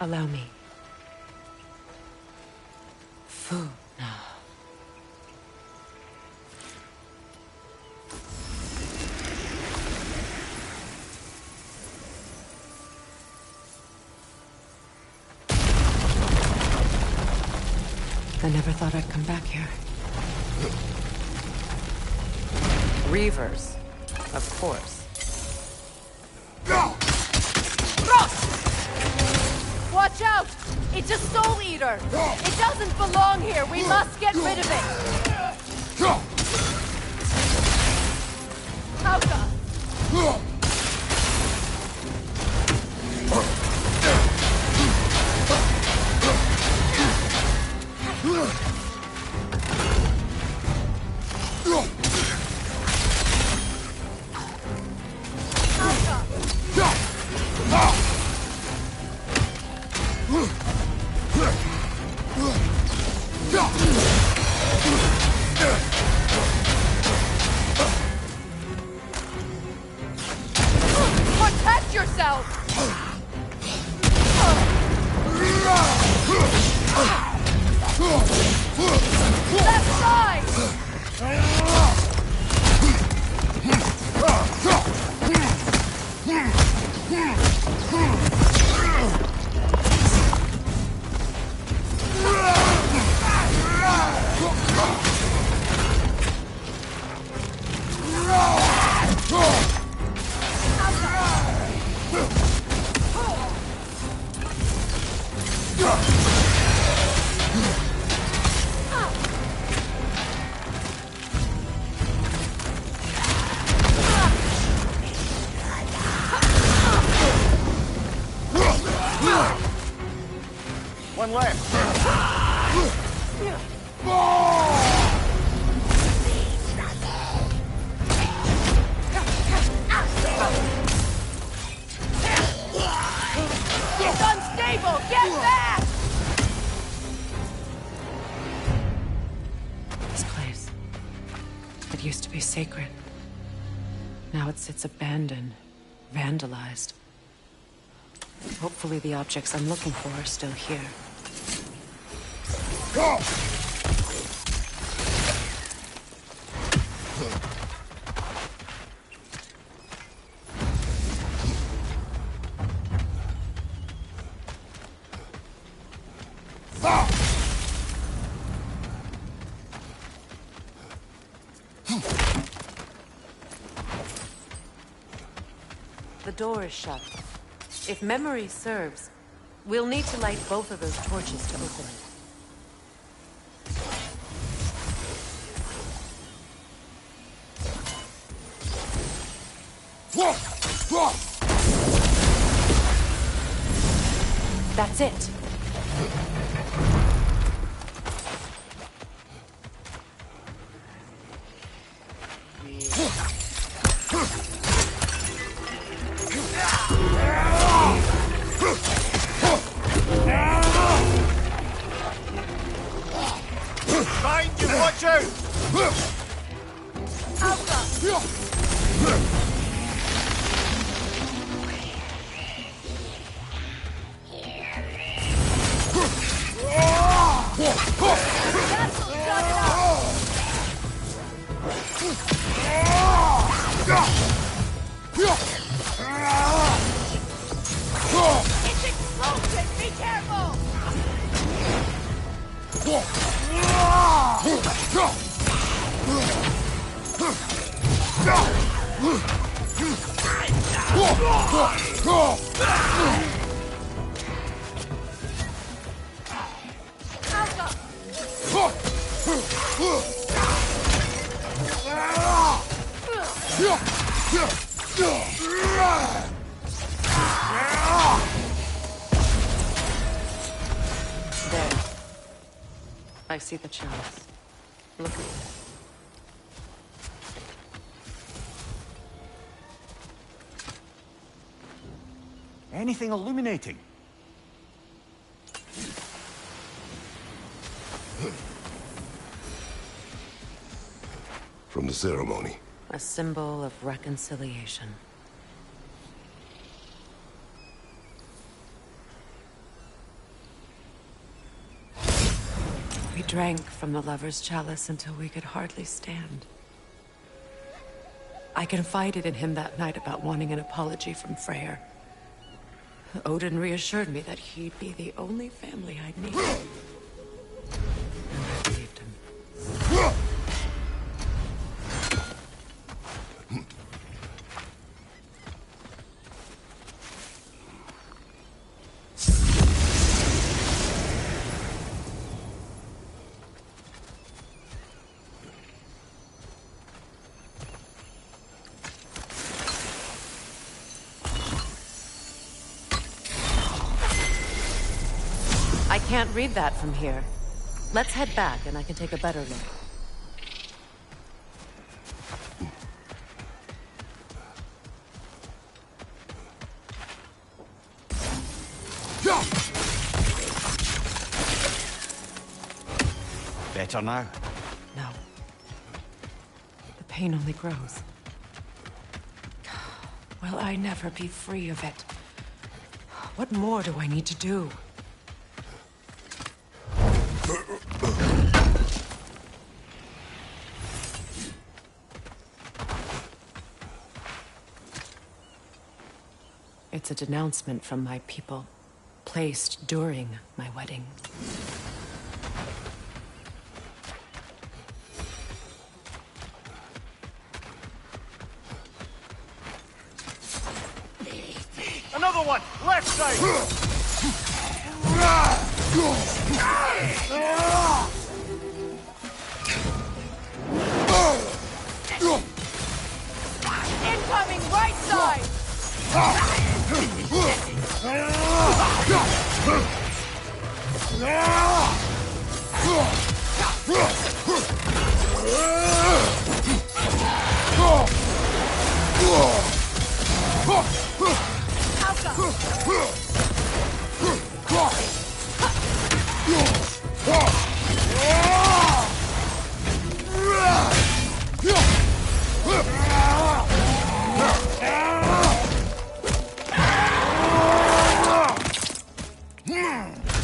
Allow me. Food now. I never thought I'd come back here. Reavers, of course. Watch out! It's a soul eater! It doesn't belong here! We must get rid of it! Auga! Protect yourself! Left side! One left. It's unstable! Get back! This place. It used to be sacred. Now it sits abandoned, vandalized. Hopefully the objects I'm looking for are still here. The door is shut. If memory serves, we'll need to light both of those torches to open it. That's it. Find you, watch out! It's explosive! Be careful! There. I see the chalice. Look at it. Anything illuminating? From the ceremony. A symbol of reconciliation. We drank from the lover's chalice until we could hardly stand. I confided in him that night about wanting an apology from Freyr. Odin reassured me that he'd be the only family I'd need. And I believed him. I can't read that from here. Let's head back and I can take a better look. Better now? No. The pain only grows. Will I never be free of it? What more do I need to do? It's a denouncement from my people, placed during my wedding. Another one! Left side! Incoming right side!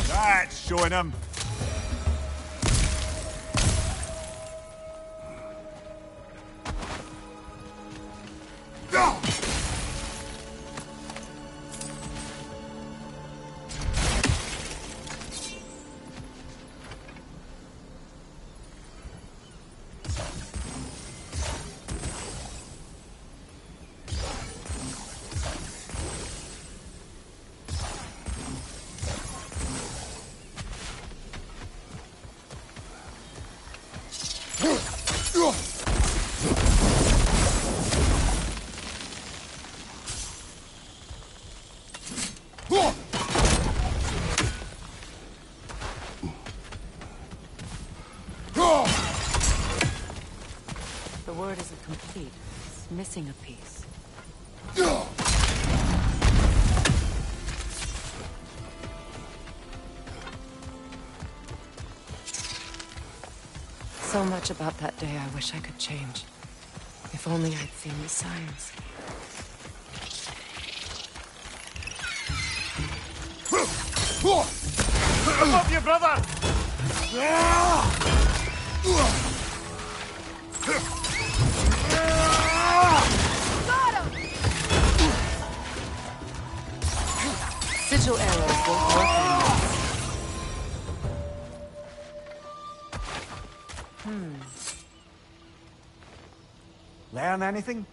That's showing them. word isn't complete. It's missing a piece. So much about that day I wish I could change. If only I'd seen the signs. Above you, brother! Got him! Sigil arrows won't work on this. Learn anything?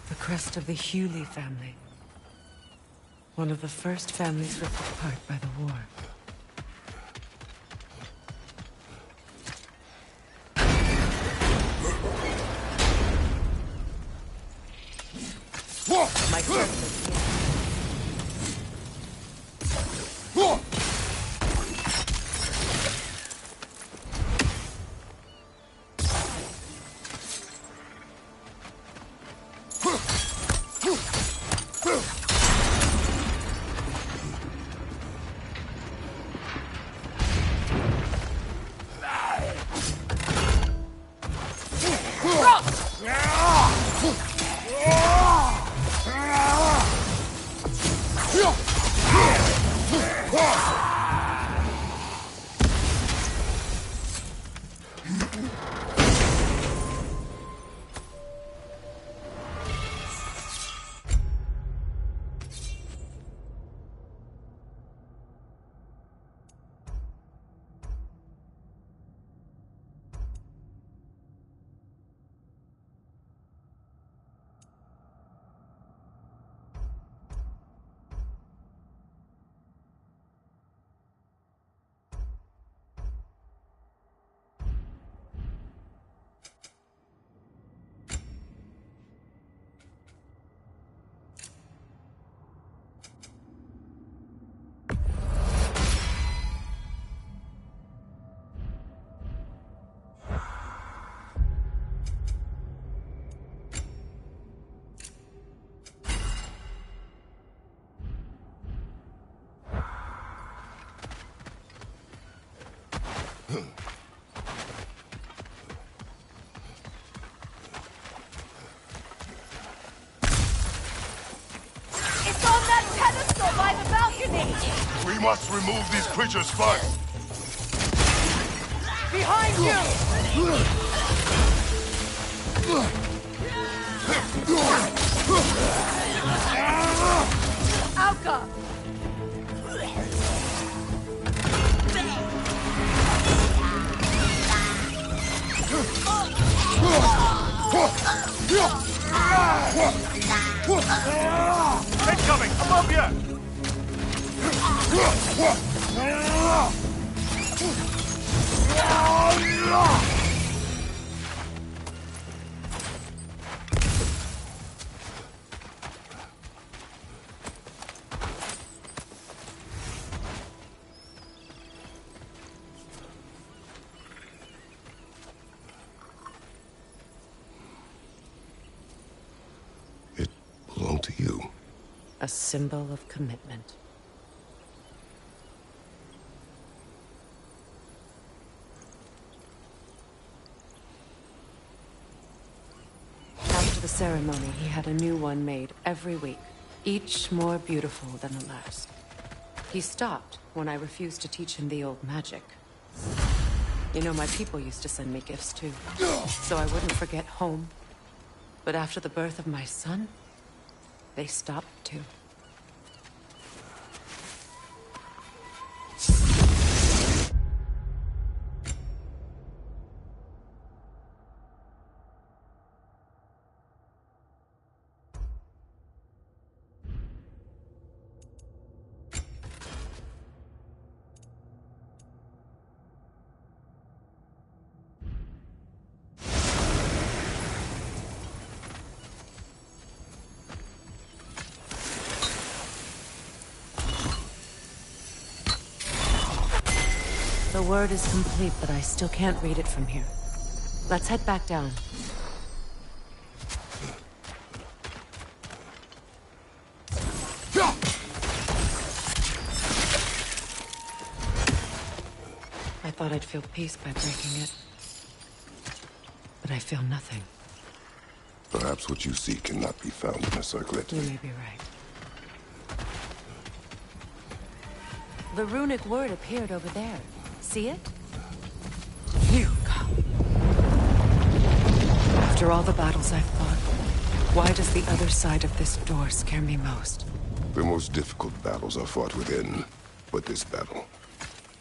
The crest of the Hewley family. One of the first families ripped apart by the war. My crest is here. It's on that pedestal by the balcony! We must remove these creatures first. Behind you! Alka! Incoming! Above you! It belonged to you. A symbol of commitment. After the ceremony, he had a new one made every week, each more beautiful than the last. He stopped when I refused to teach him the old magic. You know, my people used to send me gifts too, so I wouldn't forget home. But after the birth of my son, they stopped too. The word is complete, but I still can't read it from here. Let's head back down. I thought I'd feel peace by breaking it. But I feel nothing. Perhaps what you seek cannot be found in a circlet. You may be right. The runic word appeared over there. See it? Phew. After all the battles I've fought, why does the other side of this door scare me most? The most difficult battles are fought within, but this battle,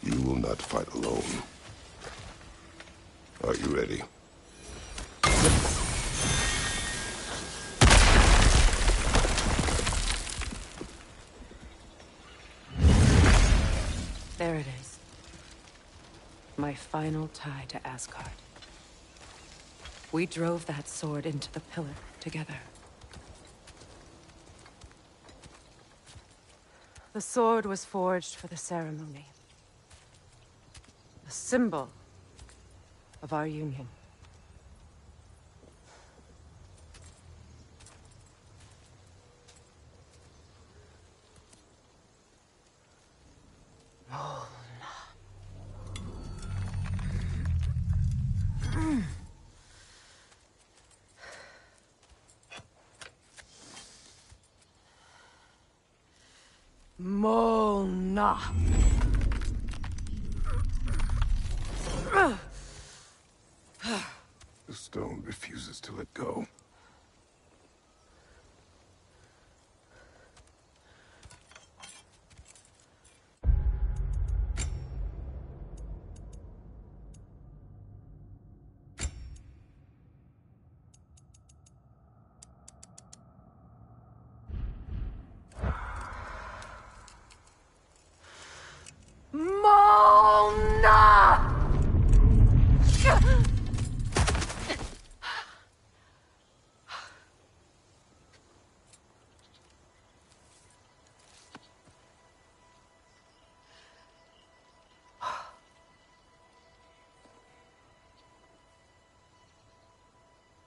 you will not fight alone. Are you ready? There it is. My final tie to Asgard. We drove that sword into the pillar together. The sword was forged for the ceremony. A symbol of our union. Mona. The stone refuses to let go. Mona!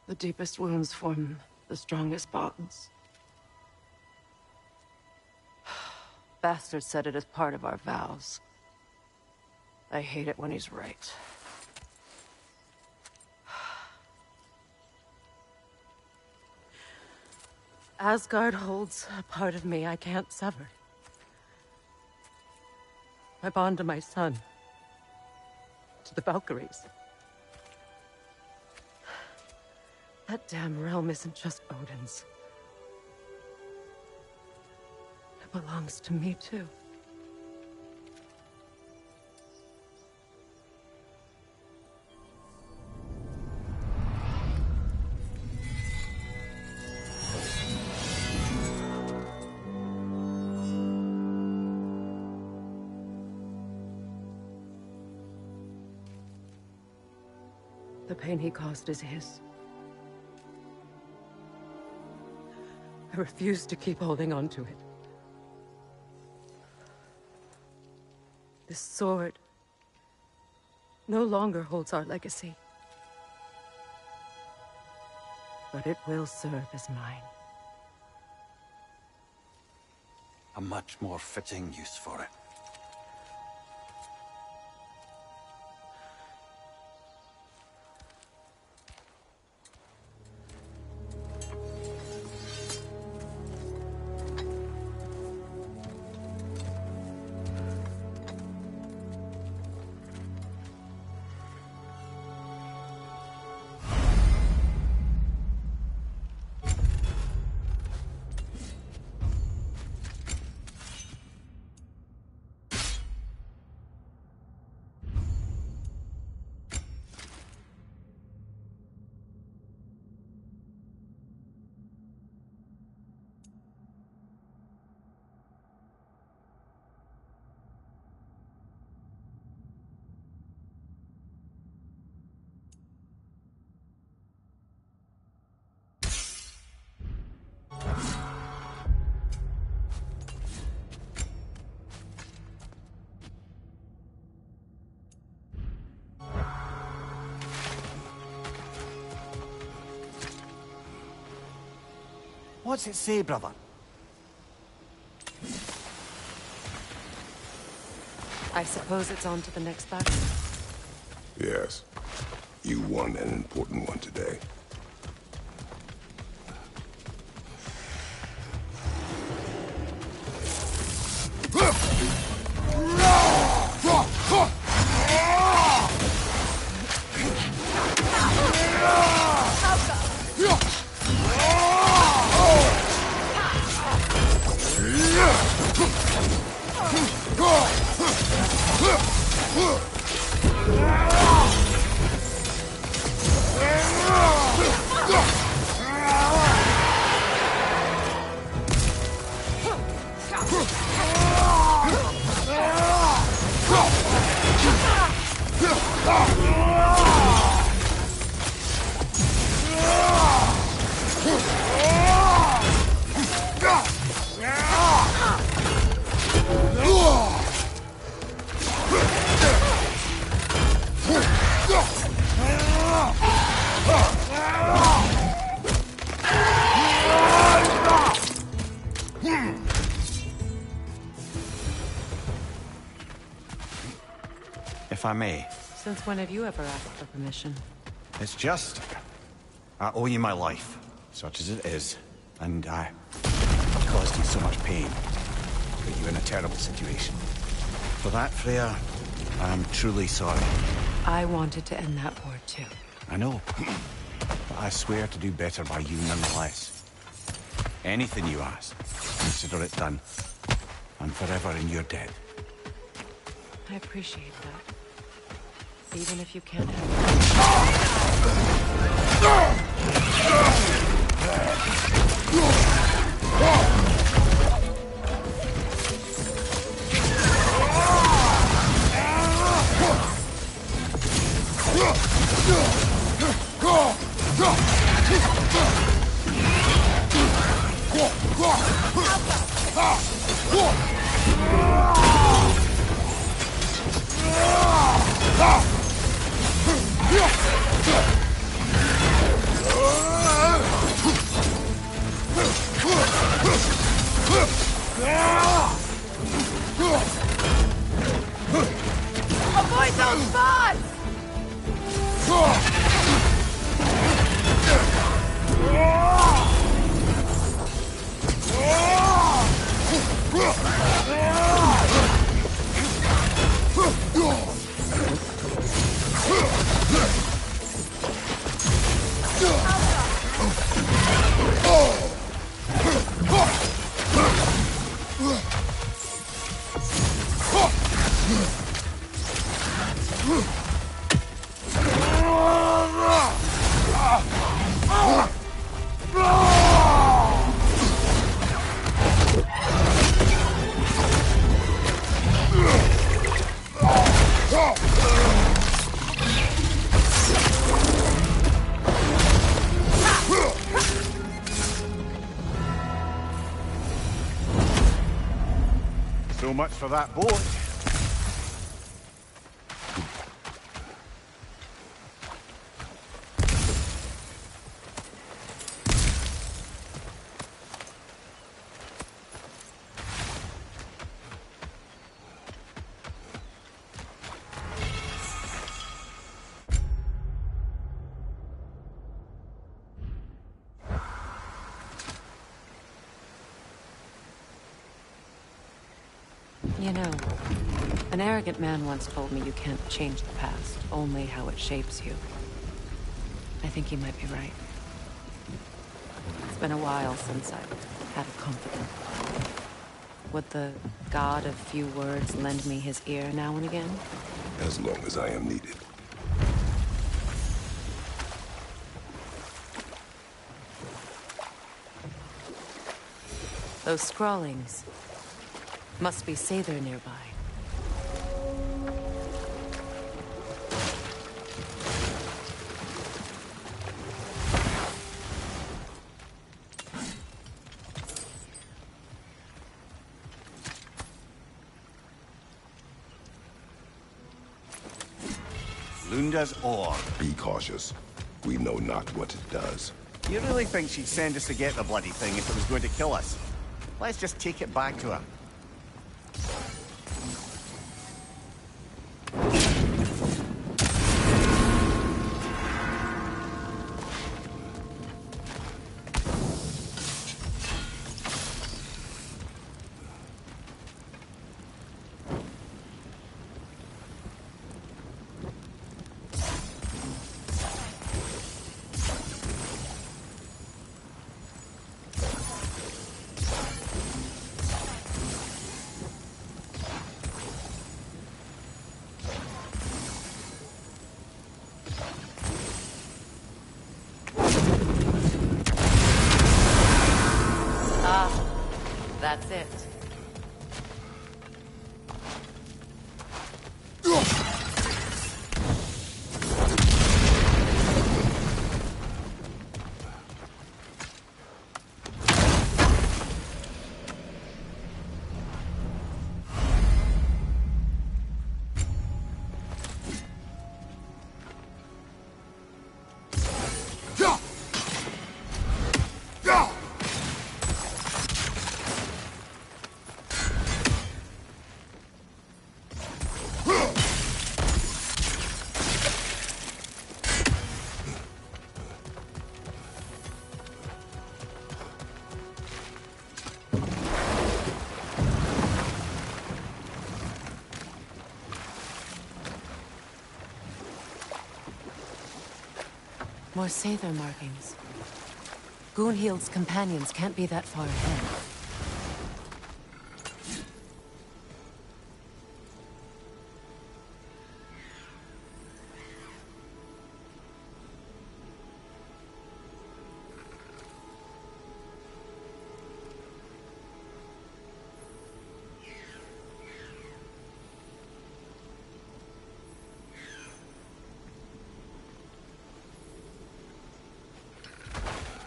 The deepest wounds form the strongest bonds. Bastard said it as part of our vows. I hate it when he's right. Asgard holds a part of me I can't sever. My bond to my son. To the Valkyries. That damn realm isn't just Odin's. It belongs to me, too. The pain he caused is his. I refuse to keep holding on to it. This sword no longer holds our legacy. But it will serve as mine. A much more fitting use for it. what's it say, brother? I suppose it's on to the next battle. Yes. You won an important one today. If I may. Since when have you ever asked for permission? It's just... I owe you my life, such as it is. And I caused you so much pain. Put you in a terrible situation. For that, Freya, I'm truly sorry. I wanted to end that war too. I know. But I swear to do better by you nonetheless. Anything you ask, consider it done. I'm forever in your debt. I appreciate that. Even if you can't help Avoid those spots! So much for that boat. You know, an arrogant man once told me you can't change the past, only how it shapes you. I think he might be right. It's been a while since I've had a confidant. Would the god of few words lend me his ear now and again? As long as I am needed. Those scrawlings must be Sather nearby. Lunda's ore. Be cautious. We know not what it does. You really think she'd send us to get the bloody thing if it was going to kill us? Let's just take it back to her. That's it. More Sather markings. Gunhild's companions can't be that far ahead.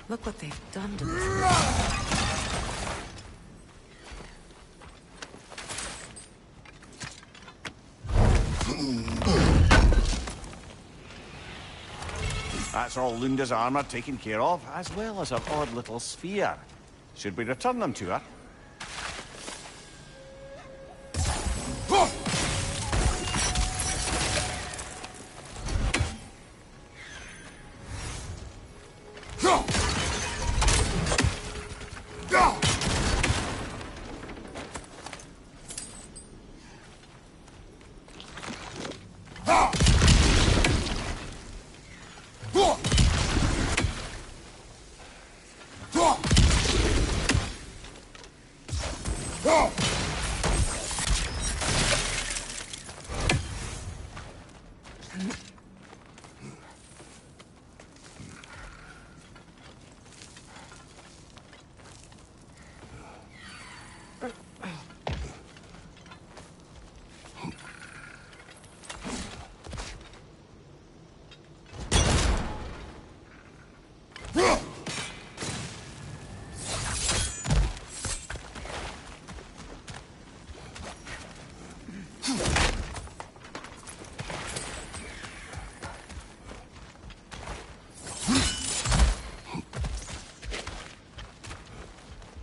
Look what they've done to this place. That's all Lunda's armor taken care of, as well as her odd little sphere. Should we return them to her?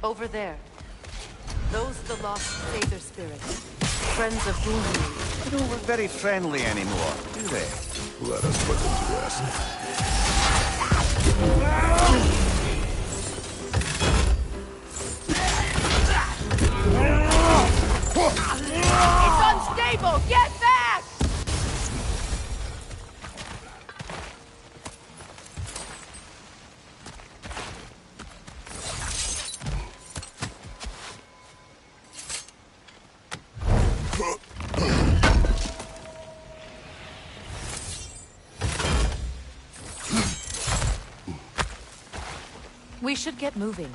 Over there. Those are the lost Sather spirits. Friends of Gunhild. They don't look very friendly anymore, do they? Let us put them to rest. It's unstable! Get back! We should get moving.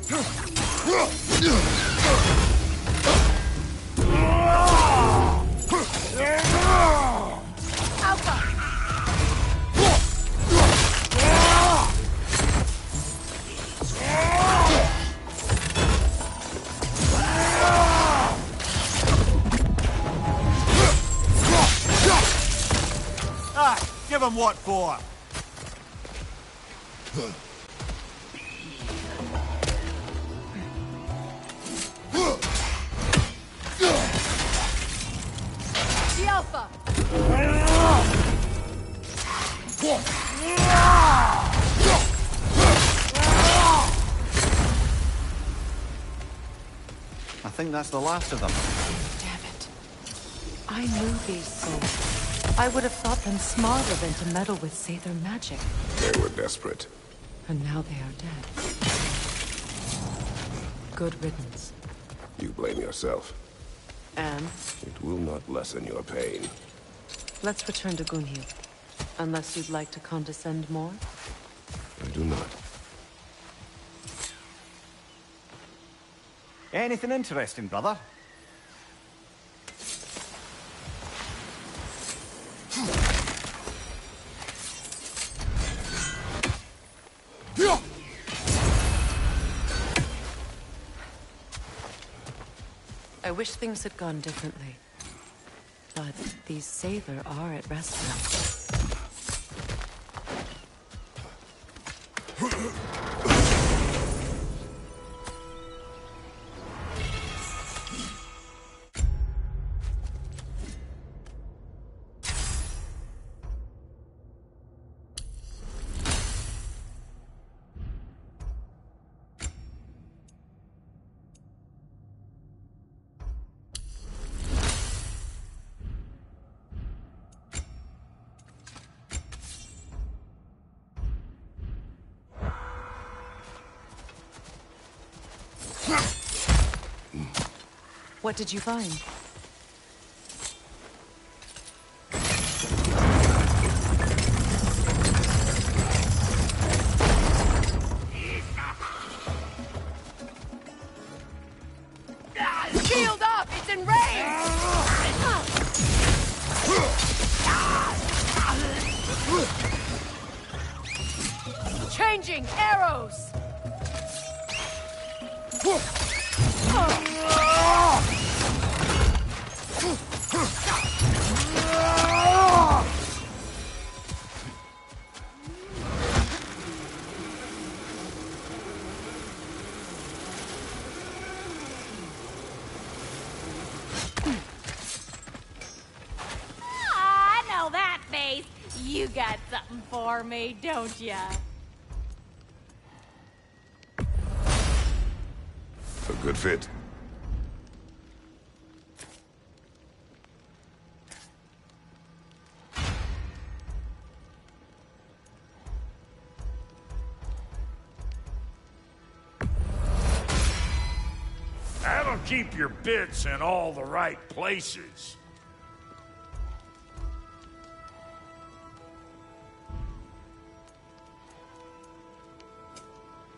Give him what for? The Alpha! I think that's the last of them. Damn it. I knew these souls. I would have thought them smarter than to meddle with Sather magic. They were desperate. And now they are dead. Good riddance. You blame yourself. And It will not lessen your pain. let's return to Gunhil. Unless you'd like to condescend more? I do not. Anything interesting, brother? I wish things had gone differently. But these Sather are at rest now. What did you find? Shield up! It's enraged! Changing arrows! I know that face. You got something for me, don't ya? A good fit. That'll keep your bits in all the right places.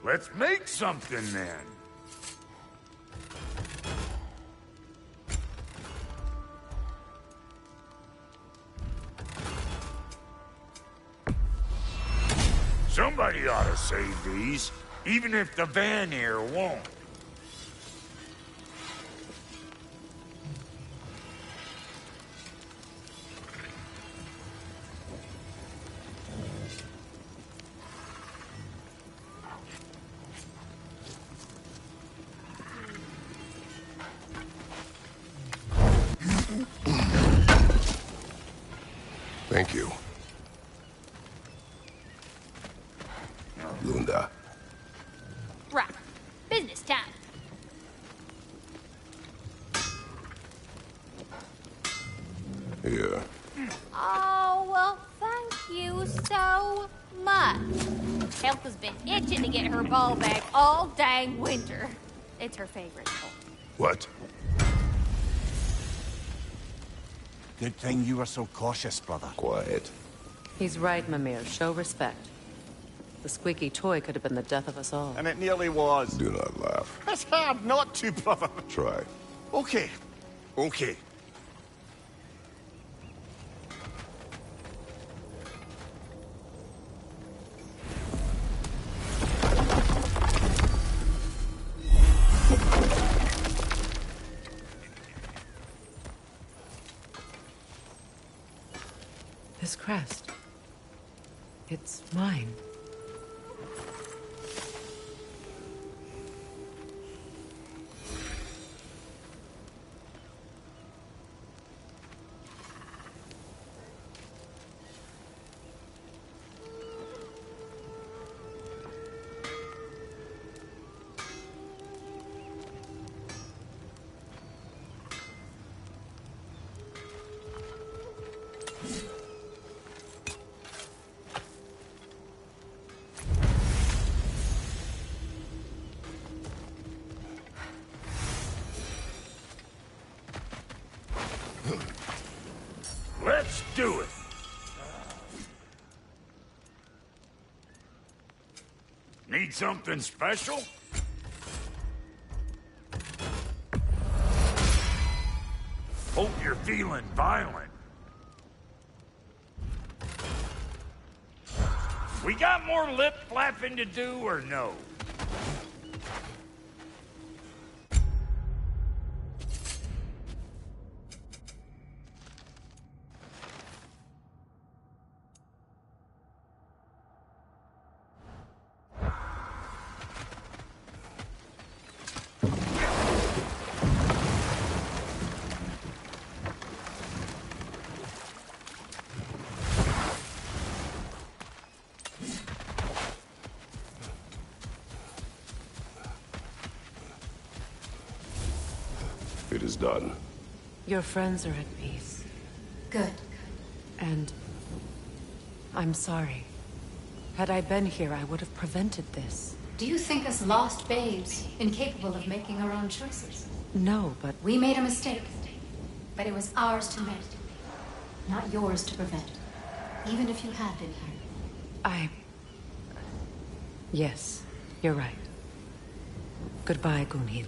Let's make something then. Somebody ought to save these, even if the Vanir won't. Thank you. Lunda. Right. Business time. Here. Oh, well, thank you so much. Health has been itching to get her ball back all dang winter. It's her favorite. What? Good thing you were so cautious, brother. Quiet. He's right, Mimir. Show respect. The squeaky toy could have been the death of us all. And it nearly was. Do not laugh. It's hard not to, brother. Try. Okay. Okay. This crest. It's mine. Let's do it. Need something special? Hope you're feeling violent. We got more lip flapping to do or no? It is done. Your friends are at peace. Good. And I'm sorry. Had I been here, I would have prevented this. Do you think us lost babes, incapable of making our own choices? No, but We made a mistake, but it was ours to make, not yours to prevent, even if you had been here. Yes, you're right. Goodbye, Gunhil.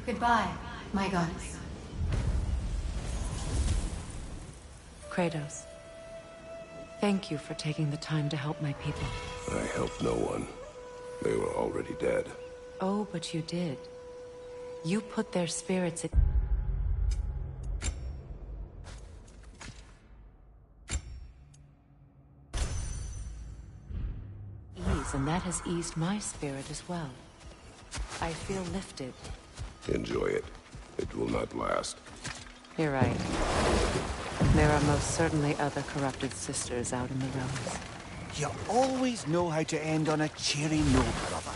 Goodbye, my goddess. Kratos. Thank you for taking the time to help my people. I helped no one. They were already dead. Oh, but you did. You put their spirits at ease, and that has eased my spirit as well. I feel lifted. Enjoy it. It will not last. You're right. There are most certainly other corrupted sisters out in the realms. You always know how to end on a cheery note, brother.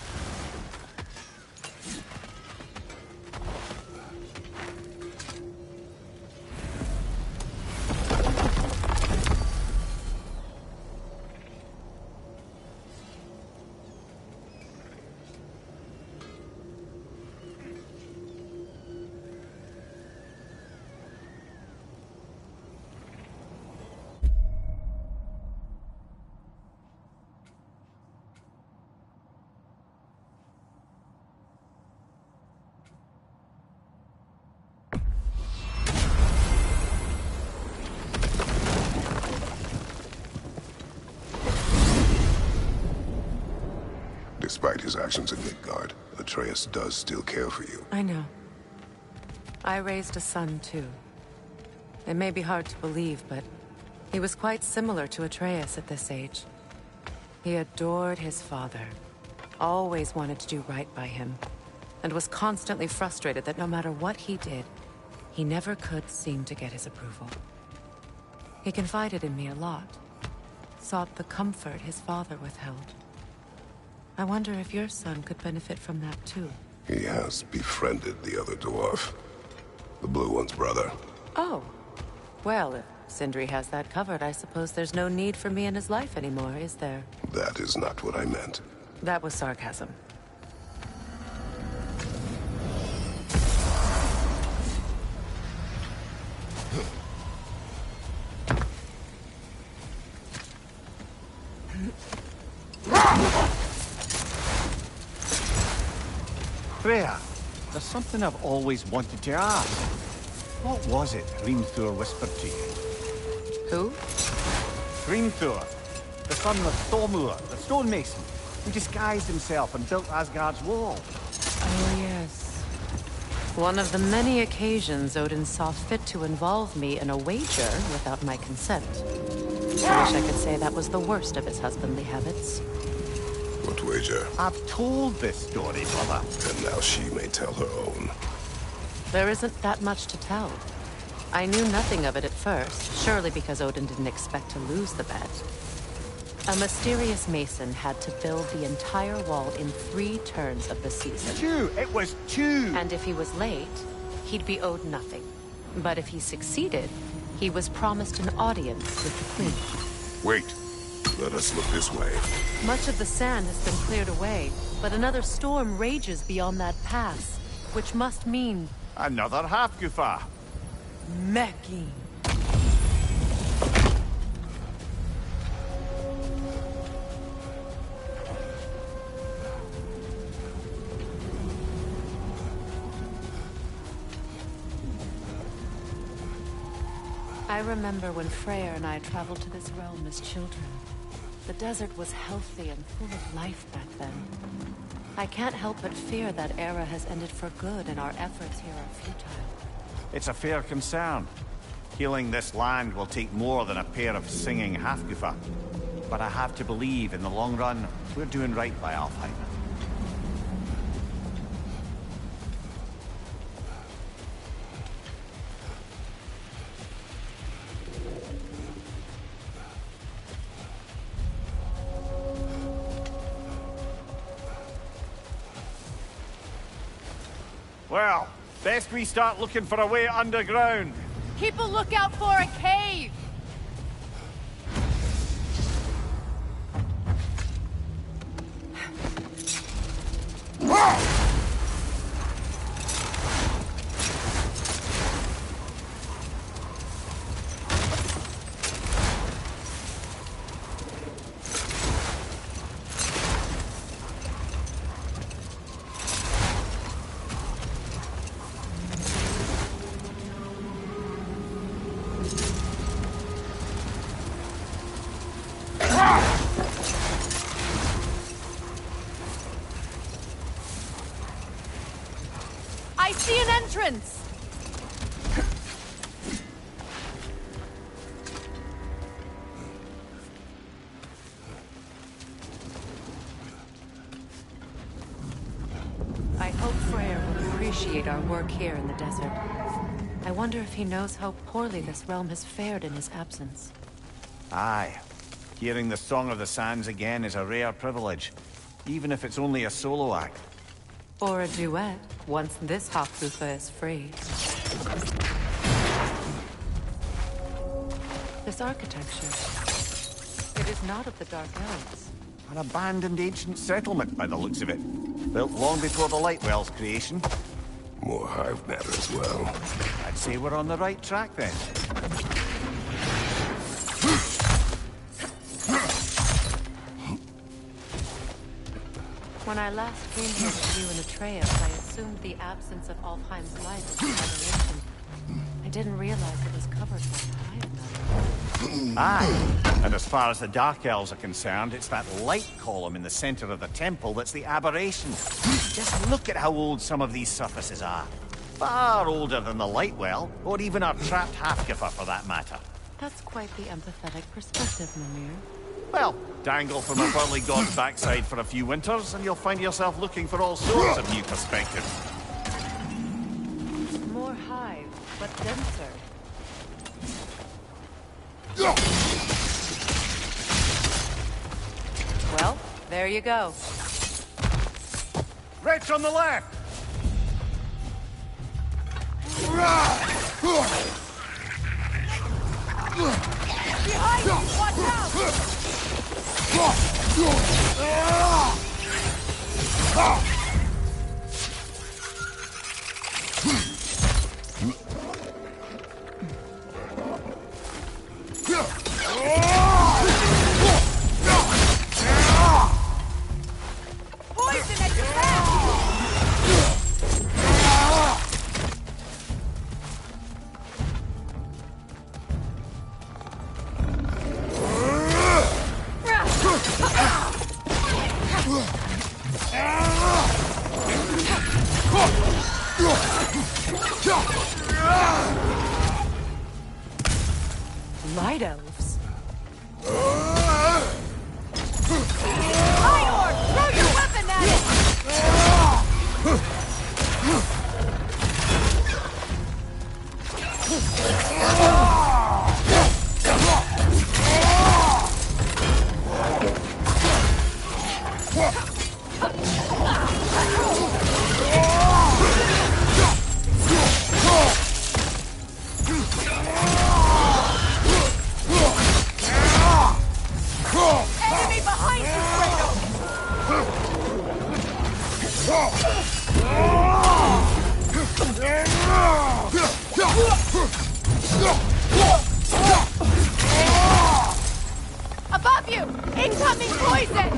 Despite his actions in Midgard, Atreus does still care for you. I know. I raised a son, too. It may be hard to believe, but he was quite similar to Atreus at this age. He adored his father, always wanted to do right by him, and was constantly frustrated that no matter what he did, he never could seem to get his approval. He confided in me a lot, sought the comfort his father withheld. I wonder if your son could benefit from that too. He has befriended the other dwarf. The blue one's brother. Oh. Well, if Sindri has that covered, I suppose there's no need for me in his life anymore, is there? That is not what I meant. That was sarcasm. Freya, there's something I've always wanted to ask. What was it Hrimthur whispered to you? Who? Hrimthur, the son of Thormur, the stonemason, who disguised himself and built Asgard's wall. Oh, yes. One of the many occasions Odin saw fit to involve me in a wager without my consent. I wish I could say that was the worst of his husbandly habits. What wager? I've told this story, brother. And now she may tell her own. There isn't that much to tell. I knew nothing of it at first, surely because Odin didn't expect to lose the bet. A mysterious mason had to build the entire wall in 3 turns of the season. 2! It was 2! And if he was late, he'd be owed nothing. But if he succeeded, he was promised an audience with the queen. Wait. Let us look this way. Much of the sand has been cleared away, but another storm rages beyond that pass, which must mean... Another Hafgufa. Meki. I remember when Freyr and I traveled to this realm as children. The desert was healthy and full of life back then. I can't help but fear that era has ended for good and our efforts here are futile. It's a fair concern. Healing this land will take more than a pair of singing Hafgufa. But I have to believe, in the long run, we're doing right by Alfheim. Well, best we start looking for a way underground. Keep a lookout for a cave! I see an entrance! I hope Freyr will appreciate our work here in the desert. I wonder if he knows how poorly this realm has fared in his absence. Aye. Hearing the Song of the Sands again is a rare privilege, even if it's only a solo act. Or a duet, once this Hafgufa is free. This architecture, it is not of the Dark Elves. An abandoned ancient settlement, by the looks of it. Built long before the Lightwell's creation. More hive matter as well. I'd say we're on the right track, then. When I last came here with you and Atreus, I assumed the absence of Alfheim's light was an aberration. I didn't realize it was covered by hive matter. Aye. And as far as the Dark Elves are concerned, it's that light column in the center of the temple that's the aberration. Just look at how old some of these surfaces are. Far older than the Lightwell, or even our trapped Hafgufa for that matter. That's quite the empathetic perspective, Mimir. Well, dangle from a burly god's backside for a few winters, and you'll find yourself looking for all sorts of new perspectives. More hive, but denser. Well, there you go. Wretch on the left! Behind you! Watch out! Poison at your back! Light elves? Ior, throw your weapon at it! Enemy behind you, Kratos! Above you! Incoming poison!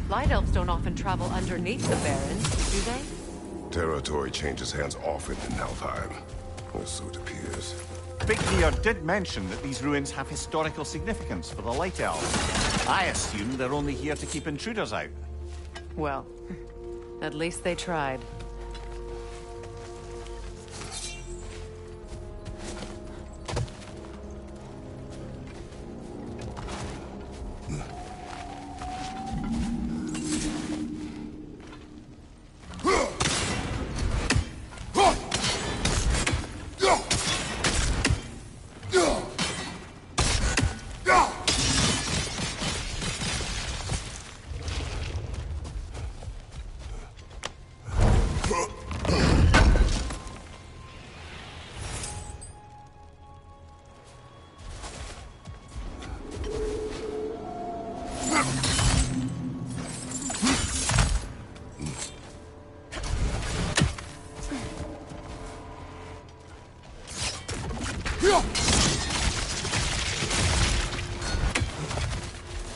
Light elves don't often travel underneath the Barrens, do they? Territory changes hands often in Alfheim, or so it appears. Big Gear did mention that these ruins have historical significance for the Light Elves. I assume they're only here to keep intruders out. Well, at least they tried.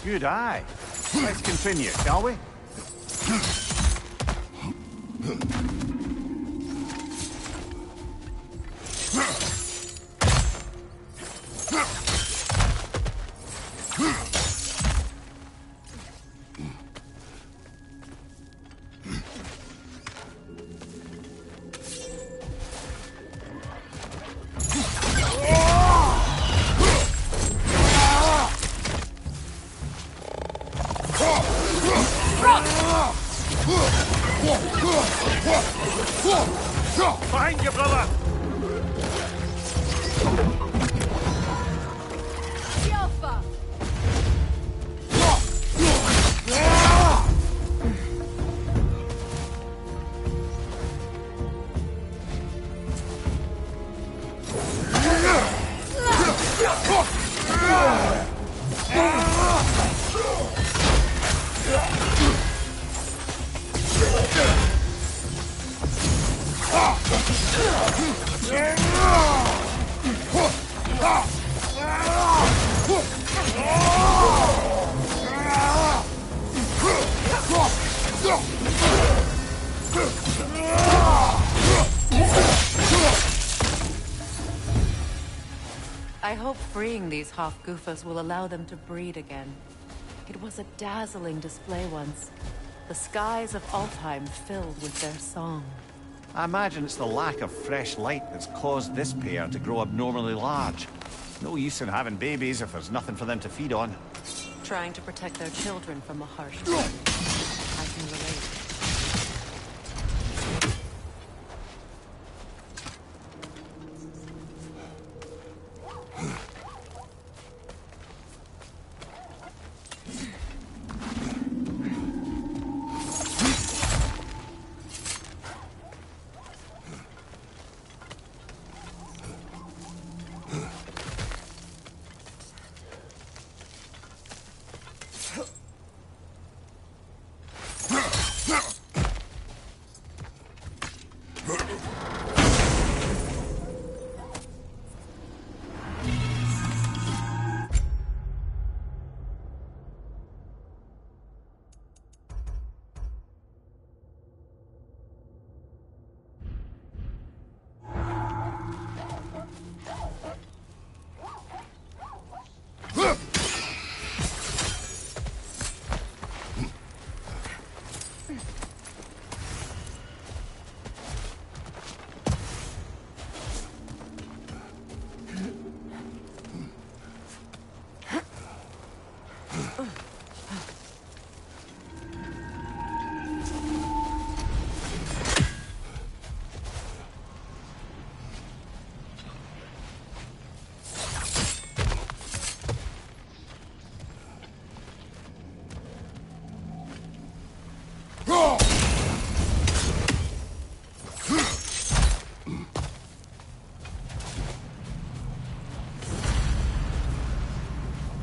Good eye. Let's continue, shall we? Find your brother! Alpha! I hope freeing these Hofgufas will allow them to breed again. It was a dazzling display once. The skies of Alfheim filled with their song. I imagine it's the lack of fresh light that's caused this pair to grow abnormally large. No use in having babies if there's nothing for them to feed on. Trying to protect their children from a harsh world. I can relate.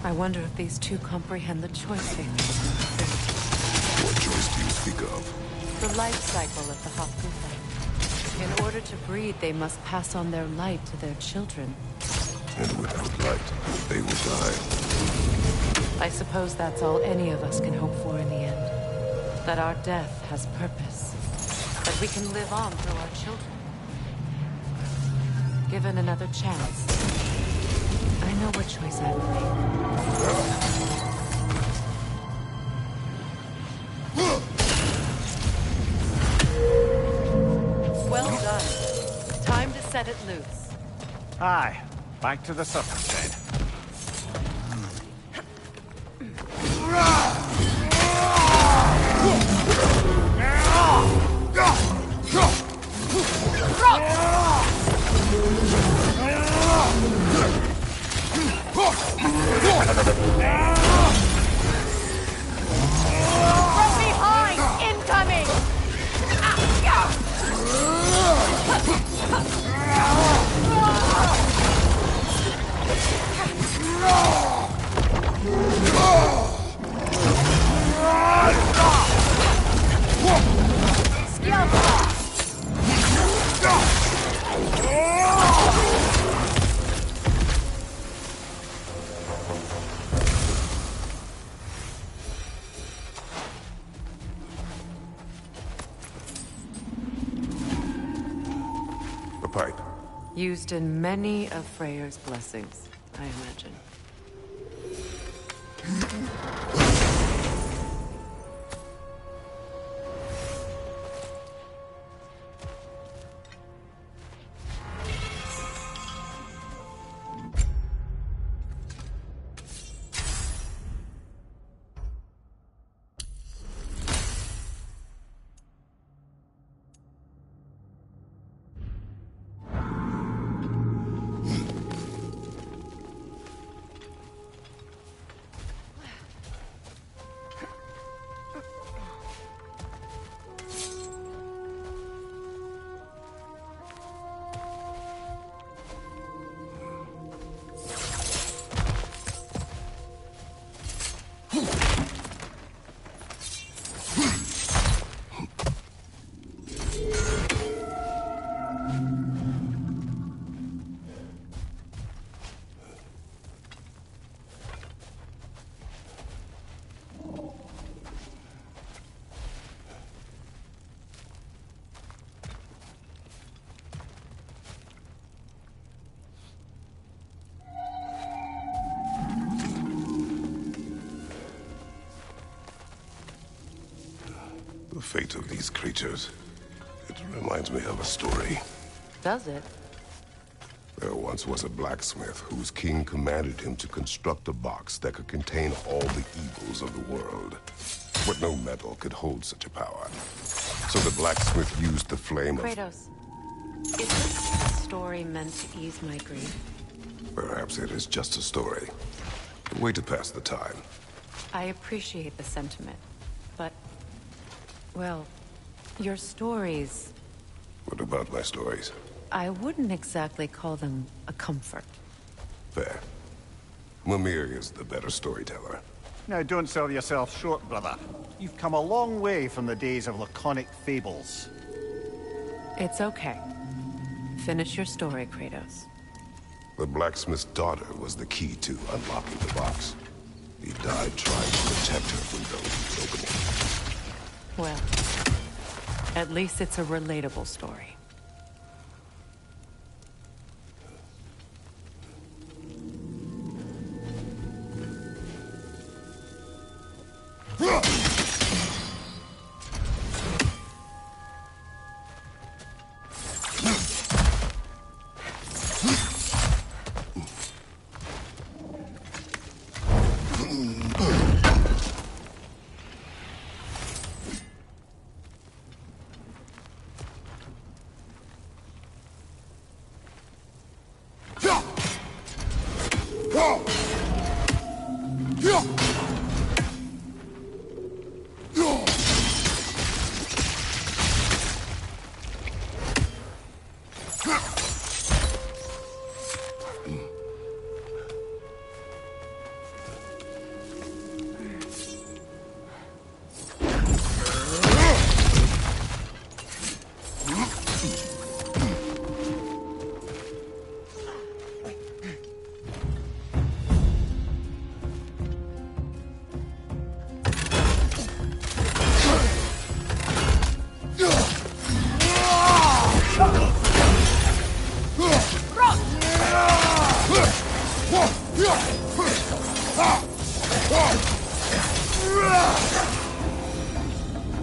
I wonder if these two comprehend the choice they face. What choice do you speak of? The life cycle of the Hakufa. In order to breed, they must pass on their light to their children. And without light, they will die. I suppose that's all any of us can hope for in the end. That our death has purpose. That we can live on through our children. Given another chance, I know what choice I will make. Well done. Time to set it loose. Aye. Back to the surface then. From behind! Incoming! A pipe. Used in many of Freyr's blessings, I imagine. The fate of these creatures. It reminds me of a story. Does it? There once was a blacksmith whose king commanded him to construct a box that could contain all the evils of the world. But no metal could hold such a power. So the blacksmith used the flame of... Kratos, is this a story meant to ease my grief? Perhaps it is just a story. A way to pass the time. I appreciate the sentiment, but... well, your stories... What about my stories? I wouldn't exactly call them a comfort. Fair. Mimir is the better storyteller. Now, don't sell yourself short, brother. You've come a long way from the days of laconic fables. It's okay. Finish your story, Kratos. The blacksmith's daughter was the key to unlocking the box. He died trying to protect her from those who opened it. Well, at least it's a relatable story.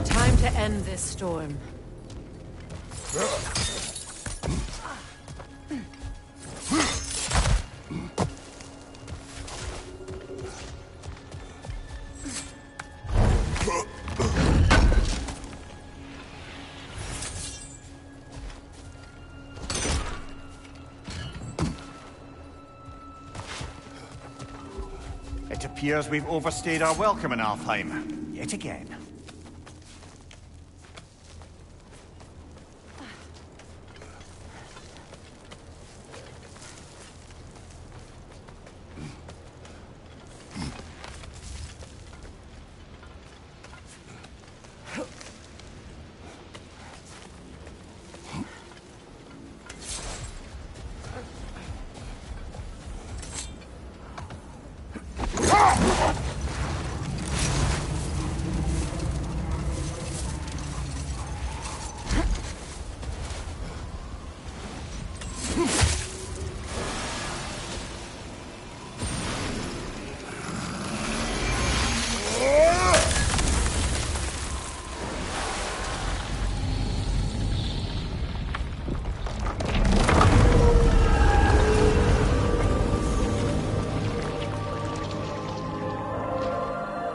Time to end this storm. It appears we've overstayed our welcome in Alfheim, yet again.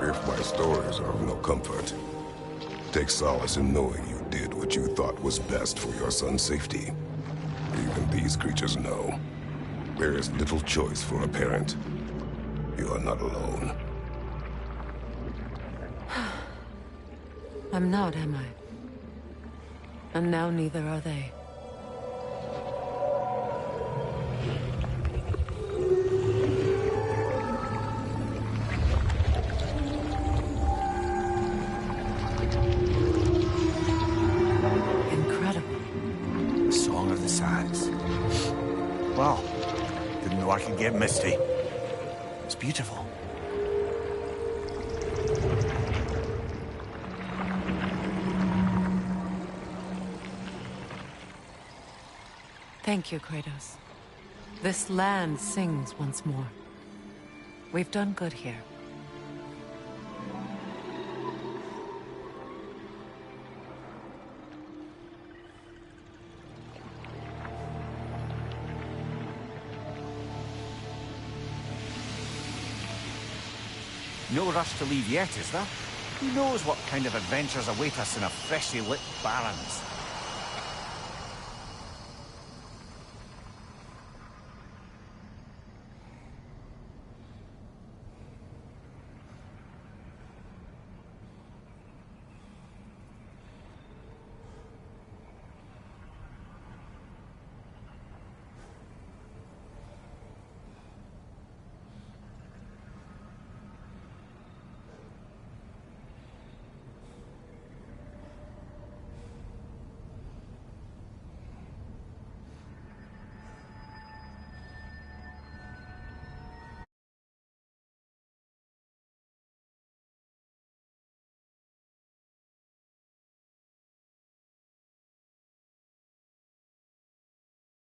If my stories are of no comfort, take solace in knowing you did what you thought was best for your son's safety. Even these creatures know. There is little choice for a parent. You are not alone. I'm not, am I? And now neither are they. The Song of the Sands. Well, didn't know I could get misty. It's beautiful. Thank you, Kratos. This land sings once more. We've done good here. No rush to leave yet, is there? Who knows what kind of adventures await us in a freshly lit Barrens?